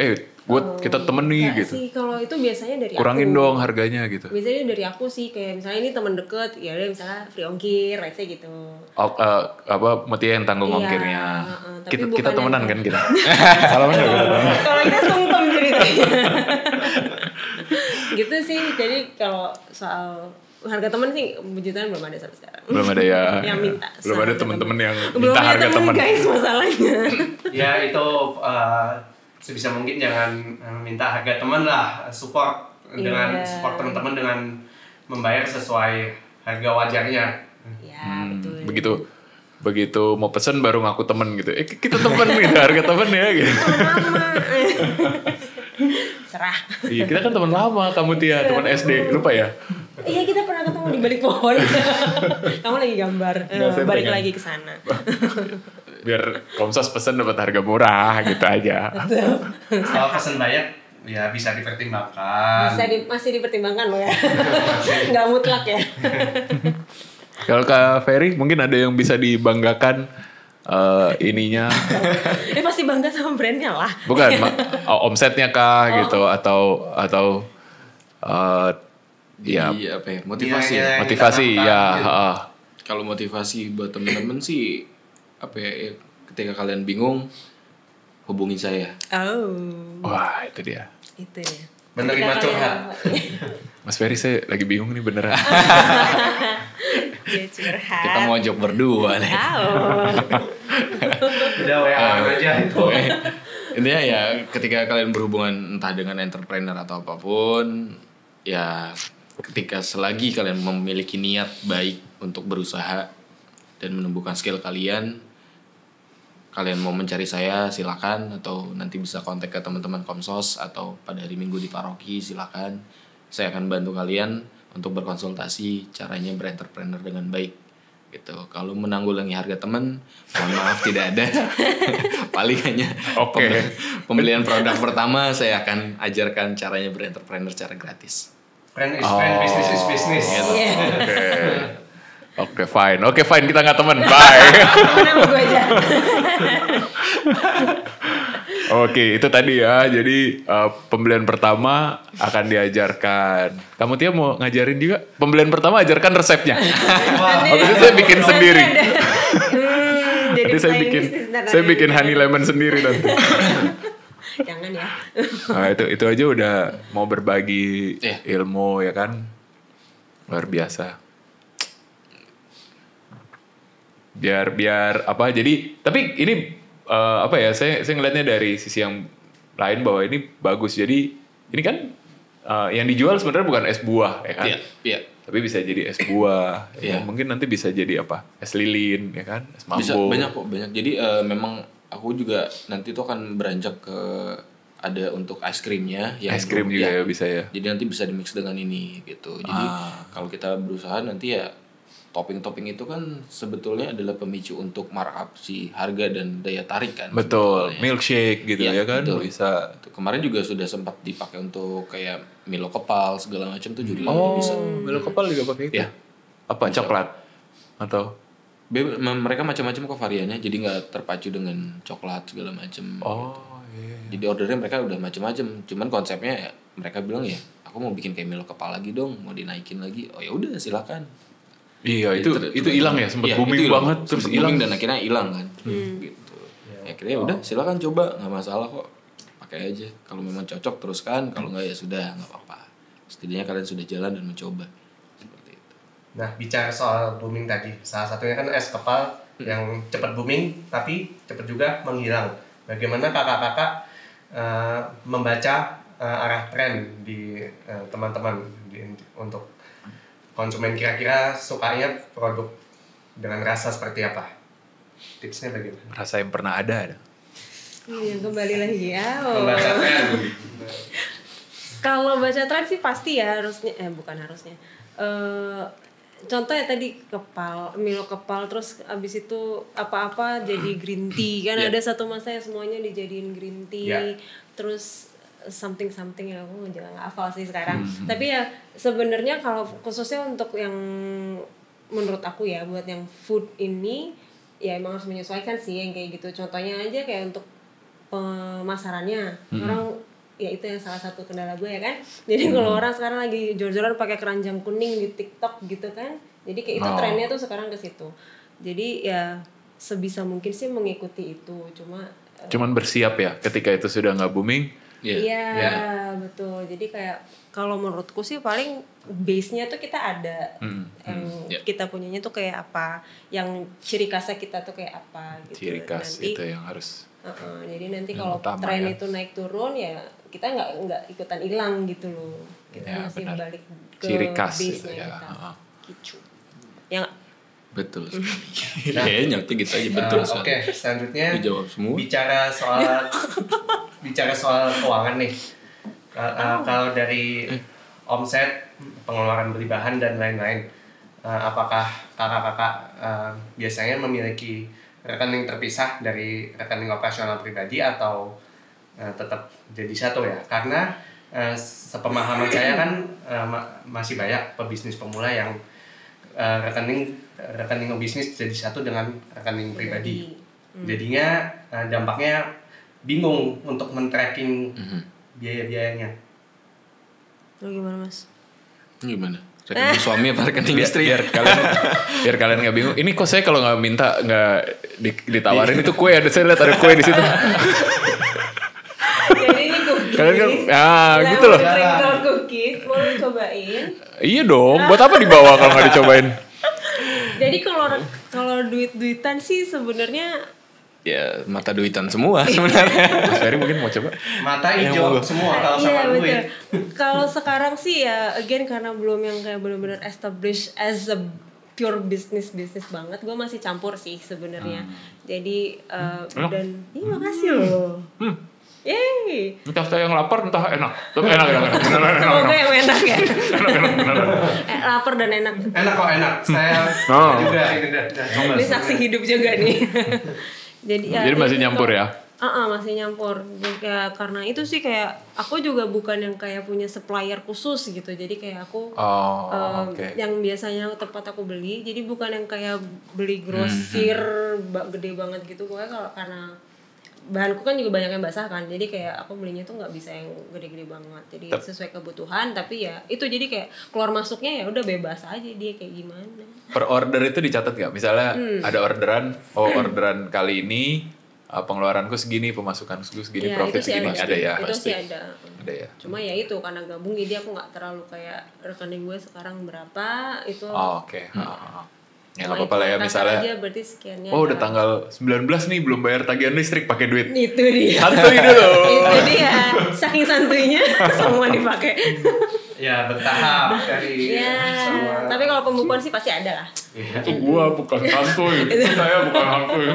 Buat kita temen nih gitu. Sih, kalau itu biasanya dari kurangin aku. dong harganya gitu. Biasanya dari aku sih, kayak misalnya ini teman deket, ya udah misalnya free ongkir, let's say gitu. Mutia yang tanggung ongkirnya. Kita temenan kan kita. Salaman nggak kita temenan? Kalau kita sungkem ceritanya. Gitu sih, jadi kalau soal harga temen sih pujian belum ada sampai sekarang. Belum ada ya. Yang minta. Belum ada temen-temen yang belum minta harga temen. Guys, masalahnya. Ya itu sebisa mungkin jangan minta harga teman lah, support dengan support teman-teman dengan membayar sesuai harga wajarnya. Ya, betul. Begitu mau pesen baru ngaku temen gitu. Kita temen gitu, harga temen ya gitu. Serah. Iya, kita kan teman lama, kamu Tia, teman SD, lupa ya? Iya, kita pernah ketemu di balik pohon. Kamu lagi gambar, balik lagi ke sana. Biar Komsos pesen dapat harga murah gitu aja. Kalau pesen banyak ya bisa dipertimbangkan. Masih dipertimbangkan loh ya. Nggak mutlak ya. Kalau Kak Ferry mungkin ada yang bisa dibanggakan ininya. Pasti bangga sama brandnya lah. Bukan omsetnya kah gitu atau ya apa ya, motivasi ya. Kalau motivasi buat temen-temen sih apa ya, ketika kalian bingung hubungi saya. Wah, itu dia. Menerima curhat. Mas Ferry, saya lagi bingung nih beneran. Dia curhat. Kita mau job berdua nih. Udah WA aja itu. Intinya ya ketika kalian berhubungan entah dengan entrepreneur atau apapun, ya ketika selagi kalian memiliki niat baik untuk berusaha dan menumbuhkan skill kalian mau mencari saya silakan, atau nanti bisa kontak ke teman-teman Komsos atau pada hari Minggu di paroki silakan. Saya akan bantu kalian untuk berkonsultasi caranya berentrepreneur dengan baik gitu. Kalau menanggulangi harga teman, mohon maaf tidak ada. Paling hanya pembelian produk pertama saya akan ajarkan caranya berentrepreneur secara gratis. Friend is friend, business is business. Gitu. Oke, fine. Kita nggak teman. Bye. Nama gue aja. Oke, itu tadi ya. Jadi pembelian pertama akan diajarkan. Kamu Tia mau ngajarin juga? Pembelian pertama ajarkan resepnya. Habis itu saya bikin sendiri. Jadi Nanti saya bikin honey lemon sendiri nanti. Jangan ya. Nah, itu aja udah mau berbagi Iya. ilmu ya kan. Luar biasa. Biar apa? Jadi tapi ini apa ya? Saya ngelihatnya dari sisi yang lain bahwa ini bagus. Jadi ini kan yang dijual sebenarnya bukan es buah ya kan. Iya, iya. Tapi bisa jadi es buah. Ya, Iya. mungkin nanti bisa jadi apa? Es lilin ya kan? Es mambo. Bisa banyak kok, banyak. Jadi memang aku juga nanti tuh akan beranjak ke ada untuk es krimnya yang Es krim juga ya bisa ya. Jadi nanti bisa dimix dengan ini gitu. Jadi kalau kita berusaha nanti ya topping-topping itu kan sebetulnya adalah pemicu untuk markup si harga dan daya tarik kan. Betul, sebetulnya. milkshake gitu Iya, ya kan betul. bisa. Tuh, kemarin juga sudah sempat dipakai untuk kayak Milo kepal segala macam tuh juga Oh, bisa. Milo kepal juga pakai itu. Ya. Apa coklat atau? Mereka macam-macam kok variannya, jadi nggak terpacu dengan coklat segala macam. Oh, iya. Jadi ordernya mereka udah macam-macam. Cuman konsepnya ya, mereka bilang ya, aku mau bikin kayak Milo kepal lagi dong, mau dinaikin lagi. Oh ya udah silakan. Iya, Jadi itu hilang ya, sempat Iya, booming itu hilang. banget terus Sempet hilang. booming dan akhirnya hilang kan. Gitu. Ya, akhirnya udah silakan coba, nggak masalah kok. Pakai aja. Kalau memang cocok teruskan, kalau nggak ya sudah, nggak apa-apa. Setidaknya kalian sudah jalan dan mencoba. Seperti itu. Nah, bicara soal booming tadi, salah satunya kan es kepal yang cepat booming tapi cepat juga menghilang. Bagaimana kakak-kakak membaca arah tren di teman-teman untuk konsumen, kira-kira sukanya produk dengan rasa seperti apa? Tipsnya bagaimana? Rasa yang pernah ada. Iya, kembali lagi ya. Membaca tren. Kalau baca tren sih pasti ya harusnya, bukan harusnya. Contohnya tadi Milo kepal, terus abis itu apa-apa jadi green tea kan. Ada satu masa yang semuanya dijadiin green tea, terus something ya aku juga nggak hafal sih sekarang. Tapi ya sebenarnya kalau khususnya untuk yang menurut aku ya buat yang food ini ya emang harus menyesuaikan sih yang kayak gitu. Contohnya aja kayak untuk pemasarannya orang ya itu yang salah satu kendala gue ya kan. Jadi kalau orang sekarang lagi jor-joran pakai keranjang kuning di TikTok gitu kan. Jadi kayak itu trennya tuh sekarang ke situ. Jadi ya sebisa mungkin sih mengikuti itu. Cuman bersiap ya ketika itu sudah nggak booming. Iya, betul. Jadi kayak kalau menurutku sih paling base-nya tuh kita ada. Yang kita punyanya tuh kayak apa, yang ciri khasnya kita tuh kayak apa gitu. Ciri khas nanti, itu yang harus. jadi nanti yang kalau utama tren ya. itu naik turun ya kita nggak ikutan hilang gitu loh. Kita Ya, masih benar. balik ke Ciri khas base-nya gitu ya. kita. Gitu. Ya nggak? Betul sekali. Kayaknya nyampe gitu aja betul sekali. Oke, selanjutnya Dijawab semua. bicara soal keuangan nih. Kalau dari omset, pengeluaran beli bahan dan lain-lain, apakah kakak-kakak biasanya memiliki rekening terpisah dari rekening operasional pribadi atau tetap jadi satu ya? Karena sepemahaman saya kan masih banyak pebisnis pemula yang rekening bisnis jadi satu dengan rekening pribadi. Jadinya dampaknya bingung untuk men-tracking biaya-biayanya. Lo gimana Mas? Gimana? Rekening suami apa rekening istri? biar kalian nggak bingung. Ini kok saya kalau nggak minta nggak ditawarin itu kue, ada saya lihat ada kue di situ. Jadi ini cookies. Kalian kan gitu loh. Crinkle cookies, mau lu cobain? Iya dong. Buat apa dibawa kalau nggak dicobain? Jadi kalau duit-duitan sih sebenarnya Ya mata duitan semua sebenarnya. Mas Ferry mungkin mau coba. Mata hijau semua kalau sama iya, duit. betul. Kalau sekarang sih ya again karena belum yang kayak benar-benar established as a pure business banget, gue masih campur sih sebenarnya. Jadi dan iya makasih loh. Yeay. Entah saya yang lapar, entah enak. Enak. Semoga yang enak ya. Lapar dan enak. Enak kok, enak. Saya juga ini udah Ini saksi hidup juga nih. Jadi masih nyampur ya? Masih nyampur. Kayak karena itu sih kayak aku juga bukan yang kayak punya supplier khusus gitu. Jadi kayak aku yang biasanya tempat aku beli. Jadi bukan yang kayak beli grosir gede banget gitu. Pokoknya karena bahanku kan juga banyak yang basah kan. Jadi kayak aku belinya tuh nggak bisa yang gede-gede banget. Jadi sesuai kebutuhan. Tapi ya itu jadi kayak keluar masuknya ya udah bebas aja dia kayak gimana. Per order itu dicatat nggak? Misalnya ada orderan kali ini pengeluaranku segini, pemasukanku segini, Ya, profit itu sih segini ada ya. Itu sih ada. Ada ya. Cuma ya itu karena gabung jadi aku nggak terlalu kayak rekening gue sekarang berapa itu. Oh, oke. Ya nggak cuma apa-apa lah ya itu misalnya. aja, berarti sekiannya Oh udah adalah- tanggal 19 nih belum bayar tagihan listrik pakai duit. Itu dia. Santuy dulu. Itu dia. Saking santuinya semua dipakai. Ya bertahap dari Ya, semua. tapi kalau pembukuan sih pasti ada lah. Itu gua bukan santuy. Saya bukan santuy.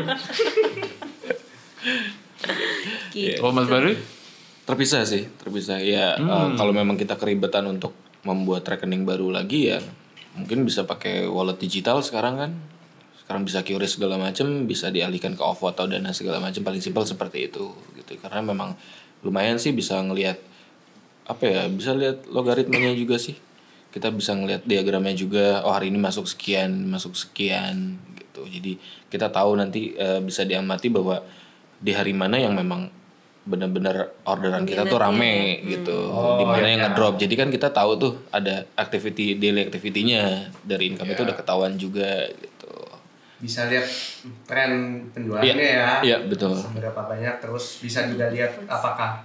Gitu. Oh Mas Badri? Terpisah sih, terpisah. Ya kalau memang kita keribetan untuk membuat rekening baru lagi ya mungkin bisa pakai wallet digital sekarang kan. Sekarang bisa QRIS segala macam, bisa dialihkan ke OVO atau Dana segala macam, paling simpel seperti itu gitu. Karena memang lumayan sih bisa ngelihat apa ya, bisa lihat logaritmanya juga sih. Kita bisa ngelihat diagramnya juga, oh hari ini masuk sekian gitu. Jadi kita tahu nanti bisa diamati bahwa di hari mana yang memang benar-benar orderan kita tuh rame gitu, di mana yang ngedrop. Jadi kan kita tahu tuh ada daily activity-nya dari income itu udah ketahuan juga gitu. Bisa lihat tren penjualannya ya. Iya, betul. Seberapa banyak, terus bisa juga lihat apakah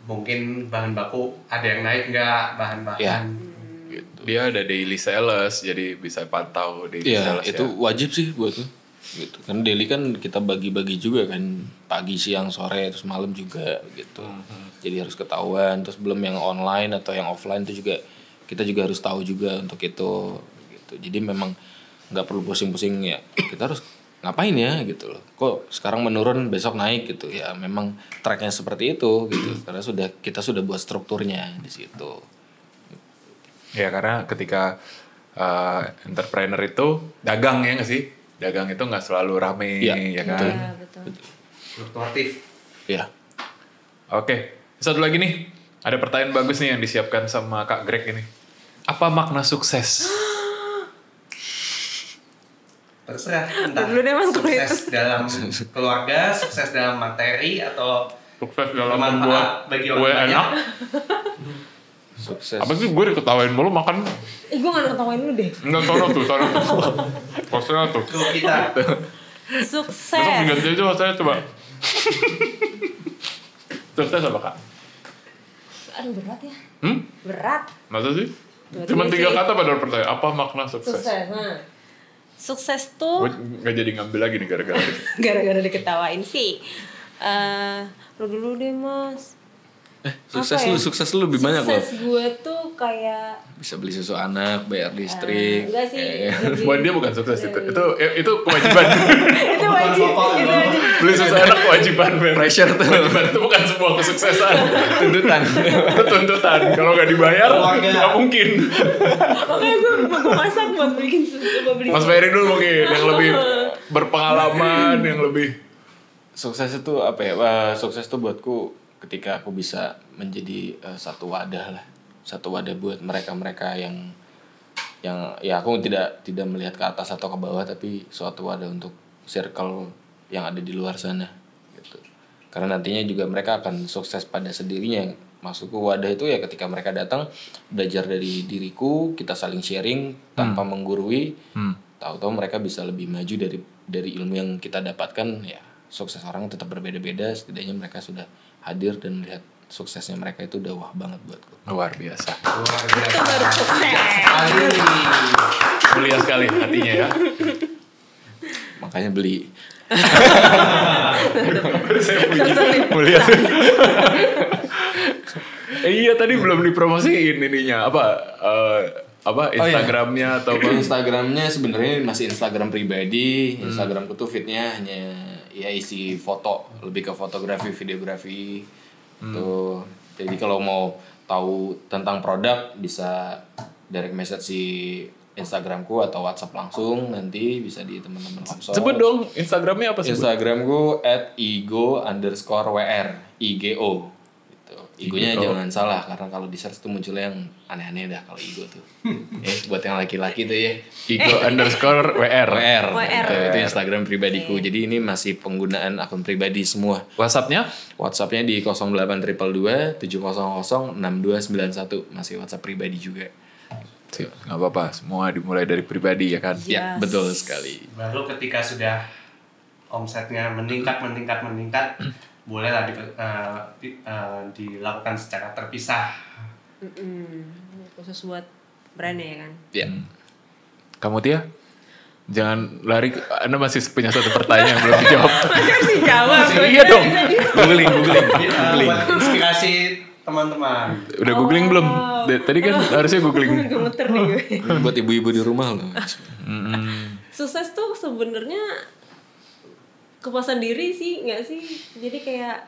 mungkin bahan baku ada yang naik nggak, bahan-bahan. Iya. Dia ada daily sales jadi bisa pantau daily Iya, sales itu ya. wajib sih buat tuh. Gitu. Kan daily kan kita bagi-bagi juga kan, pagi, siang, sore, terus malam juga gitu. Jadi harus ketahuan, terus belum yang online atau yang offline itu juga kita juga harus tahu juga untuk itu gitu. Jadi memang nggak perlu pusing-pusing ya. Kita harus ngapain ya gitu loh. Kok sekarang menurun besok naik gitu ya. Memang tracknya seperti itu gitu. Karena kita sudah buat strukturnya di situ. Ya karena ketika entrepreneur itu dagang ya nggak sih? Dagang itu nggak selalu rame ya kan? Iya, betul. Fluktuatif. Ya. Oke, satu lagi nih. Ada pertanyaan bagus nih yang disiapkan sama Kak Greg ini. Apa makna sukses? Terserah, entah Dulu deh, Mas, kalau sukses dalam keluarga, sukses dalam materi, atau Sukses dalam bermanfaat membuat bagi kue orang banyak. enak. Sukses. Apa sih gue diketawain mulu makan? Gue gak ketawain lu deh. Enggak, sana tuh. Posnya tuh. Tuh kita. Besok Sukses. ganti aja saya coba. Sukses apa Kak? Aduh berat ya. Berat. Masa sih? Berarti Cuma 3 sih. kata pada pertanyaan. Apa makna sukses? Sukses. Nah. Sukses tuh Gue gak jadi ngambil lagi nih gara-gara ini. gara-gara diketawain sih. Lu dulu deh Mas. Sukses Apa ya? sukses lu lebih banyak loh. Sukses gue tuh kayak Bisa beli susu anak, bayar listrik. enggak sih. jadi- Buat dia bukan sukses itu kewajiban. itu wajib. Itu wajib. Beli susu anak kewajiban, Ben. Pressure tuh. Kewajiban itu bukan sebuah kesuksesan. Tuntutan. Itu tuntutan. Kalau nggak dibayar, nggak mungkin. Makanya gue masak buat bikin susu, buat beli. Mas Ferry dulu mungkin yang lebih berpengalaman, yang lebih Sukses itu apa ya? Sukses itu buatku ketika aku bisa menjadi satu wadah lah. Satu wadah buat mereka-mereka yang ya aku tidak melihat ke atas atau ke bawah, tapi suatu wadah untuk circle yang ada di luar sana gitu. Karena nantinya juga mereka akan sukses pada sendirinya. Maksudku wadah itu ya ketika mereka datang belajar dari diriku, kita saling sharing tanpa menggurui. Tahu-tahu mereka bisa lebih maju dari ilmu yang kita dapatkan ya. Sukses orang tetap berbeda-beda, setidaknya mereka sudah hadir dan melihat suksesnya mereka itu udah wah banget buatku. luar biasa. Luar biasa. Itu baru sukses. Sekali. Mulia sekali hatinya ya. Makanya beli. Saya mulia. Iya tadi belum dipromosiin ininya apa Instagramnya atau apa? Instagramnya sebenarnya masih Instagram pribadi. Instagramku tuh feednya hanya ya isi foto, lebih ke fotografi, videografi. Tuh. Jadi kalau mau tahu tentang produk bisa direct message di Instagramku atau WhatsApp langsung, nanti bisa di teman-teman Komsos. Sebut dong Instagramnya apa sebut? Instagramku @igo_wr, IGO. Gitu. Igonya jangan salah karena kalau di search tuh munculnya yang aneh-aneh dah kalau Igo tuh. Buat yang laki-laki tuh ya. Igo_WR. WR. WR. Itu Instagram pribadiku. Jadi ini masih penggunaan akun pribadi semua. WhatsAppnya? WhatsAppnya di 0822 700 6291, masih WhatsApp pribadi juga. Sip, nggak apa-apa. Semua dimulai dari pribadi ya kan? Ya, betul sekali. Baru ketika sudah omsetnya meningkat, bolehlah dilakukan secara terpisah. Khusus buat brand ya kan. Ya. Kamu Tia? Jangan lari, Anda masih punya satu pertanyaan yang belum dijawab. Masih jawab. Iya dong. Googling. Buat inspirasi teman-teman. Udah googling belum? Tadi kan harusnya googling. Gemeter nih gue. Buat ibu-ibu di rumah loh. Sukses tuh sebenarnya kepuasan diri sih, nggak sih? Jadi kayak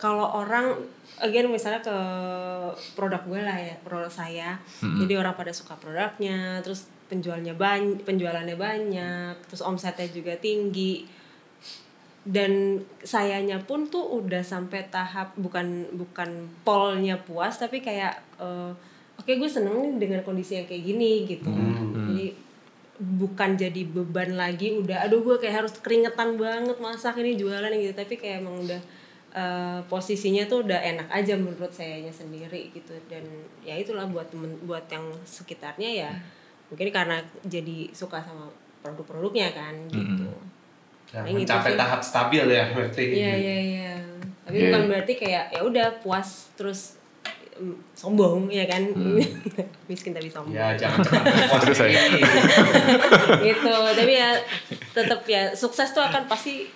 kalau orang, again misalnya ke produk gue lah ya, produk saya. Jadi orang pada suka produknya, terus penjualannya banyak, terus omsetnya juga tinggi. Dan sayanya pun tuh udah sampai tahap bukan polnya puas, tapi kayak oke, gue seneng nih dengan kondisi yang kayak gini gitu. Jadi bukan jadi beban lagi, udah aduh gue kayak harus keringetan banget masak ini jualan gitu, tapi kayak emang udah posisinya tuh udah enak aja menurut sayanya sendiri gitu. Dan ya itulah buat yang sekitarnya ya mungkin karena jadi suka sama produk-produknya kan gitu. Ya, mencapai tahap stabil ya berarti. Iya. Tapi bukan berarti kayak ya udah puas terus sombong ya kan. Miskin tapi sombong. Ya jangan puas terus aja. Gitu. Tapi ya tetap ya sukses tuh akan pasti.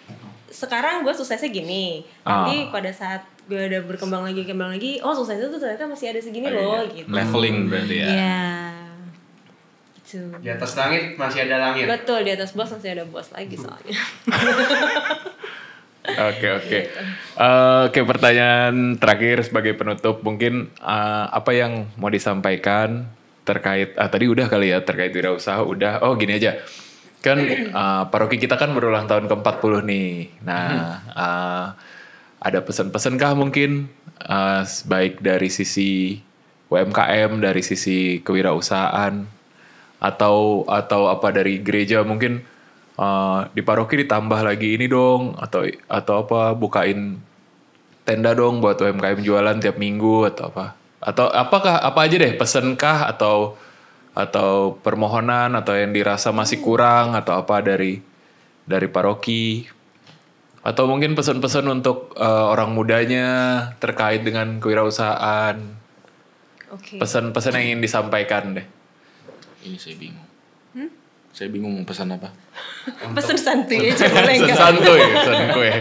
Sekarang gue suksesnya gini. Nanti pada saat gue udah berkembang lagi, oh suksesnya tuh ternyata masih ada segini loh gitu. Leveling berarti ya. Iya. Di atas langit masih ada langit. Betul, di atas bos masih ada bos lagi soalnya. Oke, pertanyaan terakhir sebagai penutup mungkin apa yang mau disampaikan terkait tadi udah kali ya terkait wirausaha udah. Oh gini aja. Kan paroki kita kan berulang tahun ke-40 nih. Nah, ada pesan-pesan kah mungkin baik dari sisi UMKM, dari sisi kewirausahaan atau apa dari gereja mungkin di paroki ditambah lagi ini dong atau apa bukain tenda dong buat UMKM jualan tiap minggu atau apa aja deh pesankah atau permohonan atau yang dirasa masih kurang atau apa dari paroki atau mungkin pesan-pesan untuk orang mudanya terkait dengan kewirausahaan. Pesan-pesan yang ingin disampaikan deh. Ini saya bingung. Saya bingung mau pesan apa. Pesan santuy aja boleh nggak? Pesan kue.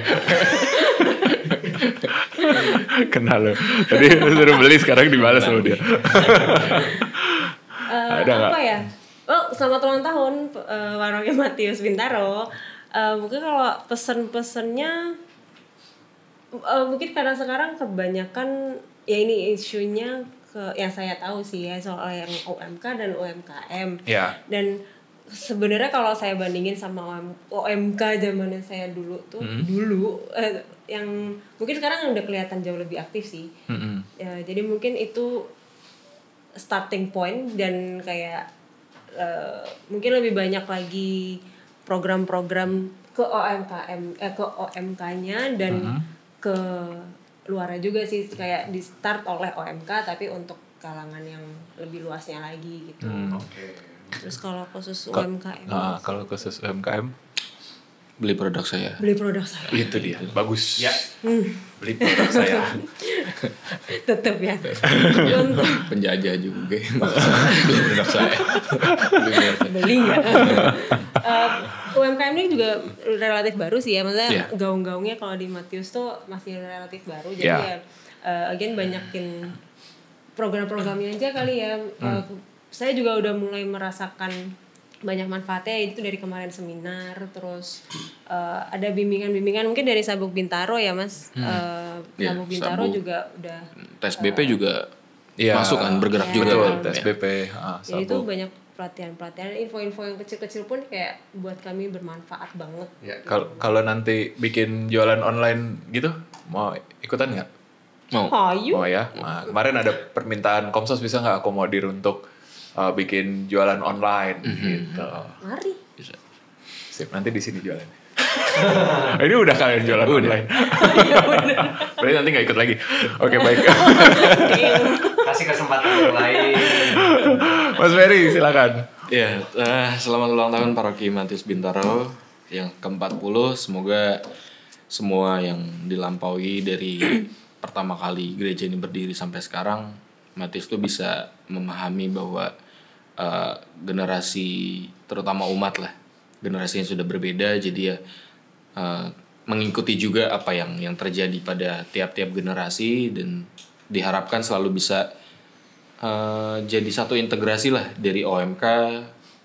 Kenal lo. Tadi suruh beli sekarang dibalas sama dia. Ada nggak? Apa ya? Oh, selamat ulang tahun Paroki Matius Bintaro. Mungkin kalau pesan-pesannya mungkin karena sekarang kebanyakan ya ini isunya yang saya tahu sih ya soal yang UMK dan UMKM. Yeah. Dan sebenarnya kalau saya bandingin sama UMK zamannya saya dulu tuh yang mungkin sekarang udah kelihatan jauh lebih aktif sih. Ya, jadi mungkin itu starting point dan kayak mungkin lebih banyak lagi program-program ke OMK-nya dan ke luarnya juga sih kayak di start oleh OMK tapi untuk kalangan yang lebih luasnya lagi gitu. Terus kalau khusus UMKM. Kalau khusus UMKM Beli produk saya. Itu dia. Bagus. Ya. Beli produk saya. Tetap ya. Penjajah juga. Beli produk saya. Beli ya. UMKM ini juga relatif baru sih ya, maksudnya gaung-gaungnya kalau di Matius tuh masih relatif baru, jadi ya again banyakin program-programnya aja kali ya. Saya juga udah mulai merasakan banyak manfaatnya itu dari kemarin seminar, terus ada bimbingan-bimbingan mungkin dari Sabuk Bintaro ya Mas. Sabuk Bintaro juga udah tes BP juga masuk kan, bergerak juga betul, kan. Tes BP. Jadi itu banyak pelatihan-pelatihan, info-info yang kecil-kecil pun kayak buat kami bermanfaat banget. Ya, kalau nanti bikin jualan online gitu, mau ikutan nggak? Mau. Mau ya. Nah, kemarin ada permintaan Komsos bisa nggak akomodir untuk bikin jualan online gitu. Mari. Bisa. Sip, nanti di sini jualan. Ini udah kalian jualan online. Berarti nanti nggak ikut lagi. Oke, baik. Kasih kesempatan yang lain. Mas Ferry, silakan. Ya, selamat ulang tahun Paroki Matius Bintaro yang ke-40. Semoga semua yang dilampaui dari pertama kali gereja ini berdiri sampai sekarang, Matius tuh bisa memahami bahwa generasi, terutama umat lah, generasi yang sudah berbeda, jadi ya mengikuti juga apa yang terjadi pada tiap-tiap generasi, dan diharapkan selalu bisa jadi satu integrasi lah dari OMK,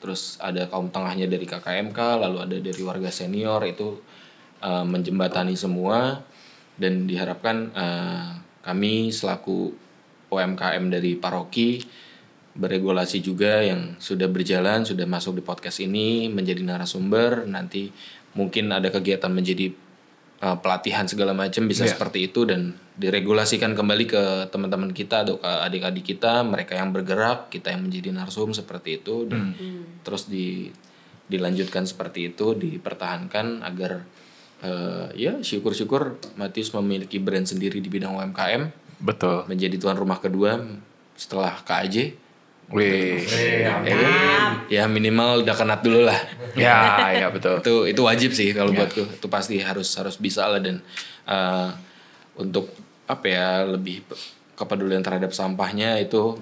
terus ada kaum tengahnya dari KKMK, lalu ada dari warga senior, itu menjembatani semua, dan diharapkan kami selaku UMKM dari paroki beregulasi juga yang sudah berjalan, sudah masuk di podcast ini menjadi narasumber, nanti mungkin ada kegiatan menjadi pelatihan segala macam bisa seperti itu, dan diregulasikan kembali ke teman-teman kita atau ke adik-adik kita, mereka yang bergerak, kita yang menjadi narsum seperti itu, dan terus dilanjutkan seperti itu, dipertahankan agar ya syukur-syukur Matius memiliki brand sendiri di bidang UMKM. Betul. Menjadi tuan rumah kedua setelah KAJ. Wih. Ya minimal udah kenat dulu lah. Ya betul. Itu wajib sih kalau buatku. Itu pasti harus bisa lah, dan untuk apa ya, lebih kepedulian terhadap sampahnya itu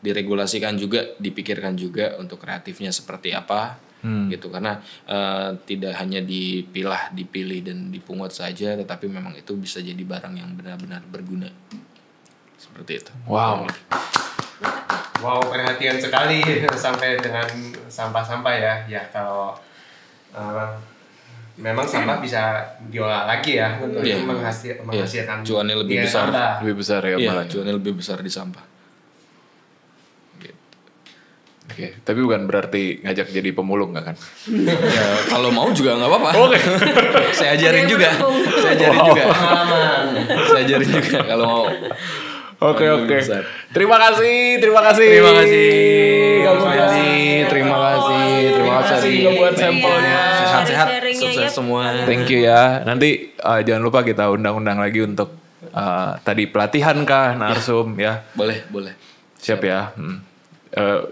diregulasikan juga, dipikirkan juga untuk kreatifnya seperti apa. Gitu, karena tidak hanya dipilih dan dipungut saja, tetapi memang itu bisa jadi barang yang benar-benar berguna seperti itu. Wow, perhatian sekali sampai dengan sampah-sampah ya. Kalau memang sampah bisa diolah lagi ya, untuk menghasilkan cuannya lebih besar, ya, malah cuannya lebih besar di sampah. Oke, tapi bukan berarti ngajak jadi pemulung nggak kan? Ya, kalau mau juga nggak apa-apa. Oke. Saya ajarin juga. Saya ajarin juga kalau mau. Oke. Terima kasih. Terima kasih buat sampelnya. Sehat-sehat, sukses semua. Thank you ya. Nanti jangan lupa kita undang-undang lagi untuk tadi pelatihan kah, narsum ya. Boleh. Siap ya.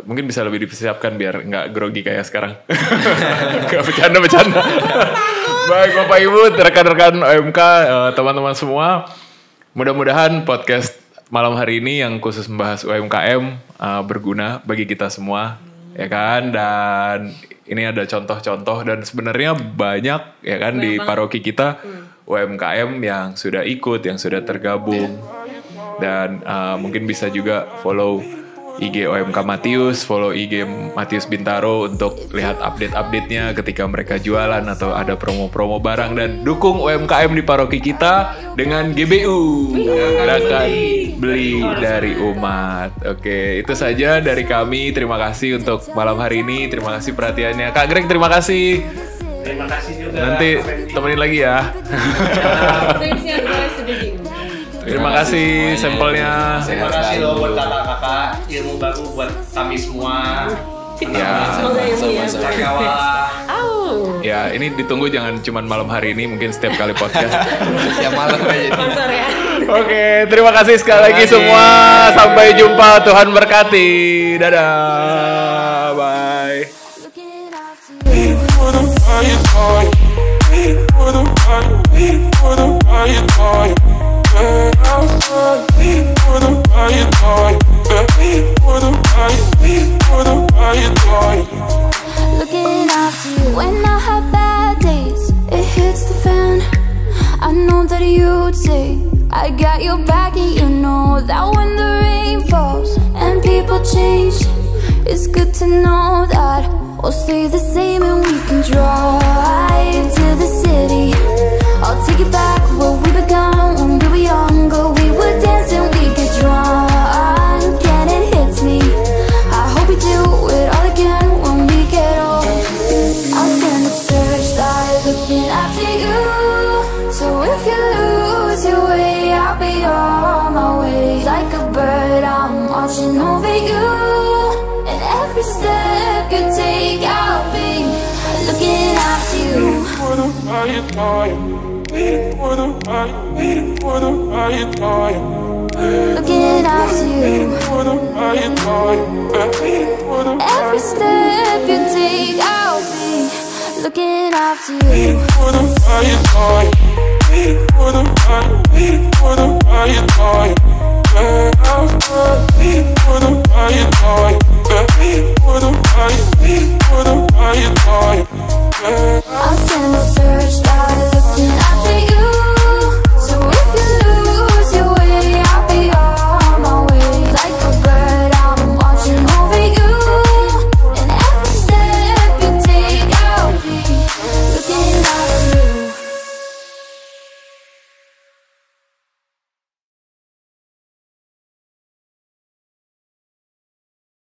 Mungkin bisa lebih dipersiapkan biar nggak grogi kayak sekarang. Gak bercanda. Baik Bapak Ibu, rekan-rekan OMK, teman-teman semua. Mudah-mudahan podcast malam hari ini yang khusus membahas UMKM berguna bagi kita semua, ya kan? Dan ini ada contoh-contoh, dan sebenarnya banyak ya kan di paroki kita UMKM yang sudah ikut, yang sudah tergabung, dan mungkin bisa juga follow IG OMK Matius, follow IG Matius Bintaro untuk lihat update-update-nya ketika mereka jualan atau ada promo-promo barang, dan dukung UMKM di paroki kita dengan GBU, gerakan beli dari umat. Oke, itu saja dari kami. Terima kasih untuk malam hari ini. Terima kasih perhatiannya. Kak Greg, terima kasih. Terima kasih juga. Nanti temenin lagi ya. Terima kasih sampelnya. Terima kasih loh buat kakak-kakak, ilmu baru buat kami semua. Ya, sama-sama. Ya, ini ditunggu jangan cuma malam hari ini, mungkin setiap kali podcast. Ya malam aja. Oke, terima kasih sekali lagi semua. Sampai jumpa, Tuhan berkati. Dadah. Bye. Looking after you when I have bad days, it hits the fan. I know that you'd say I got your back, and you know that when the rain falls and people change, it's good to know that we'll stay the same and we can drive to the city. I'll take you back where we began when we were younger. We would dance and we get drunk, and it hits me. I hope we do it all again when we get old. I'll send a searchlight looking after you. So if you lose your way, I'll be on my way. Like a bird, I'm watching over you. And every step you take, I'll be looking after you. Looking after you. Every step you take, I'll be looking after you. Waiting for the fire, waiting for the fire.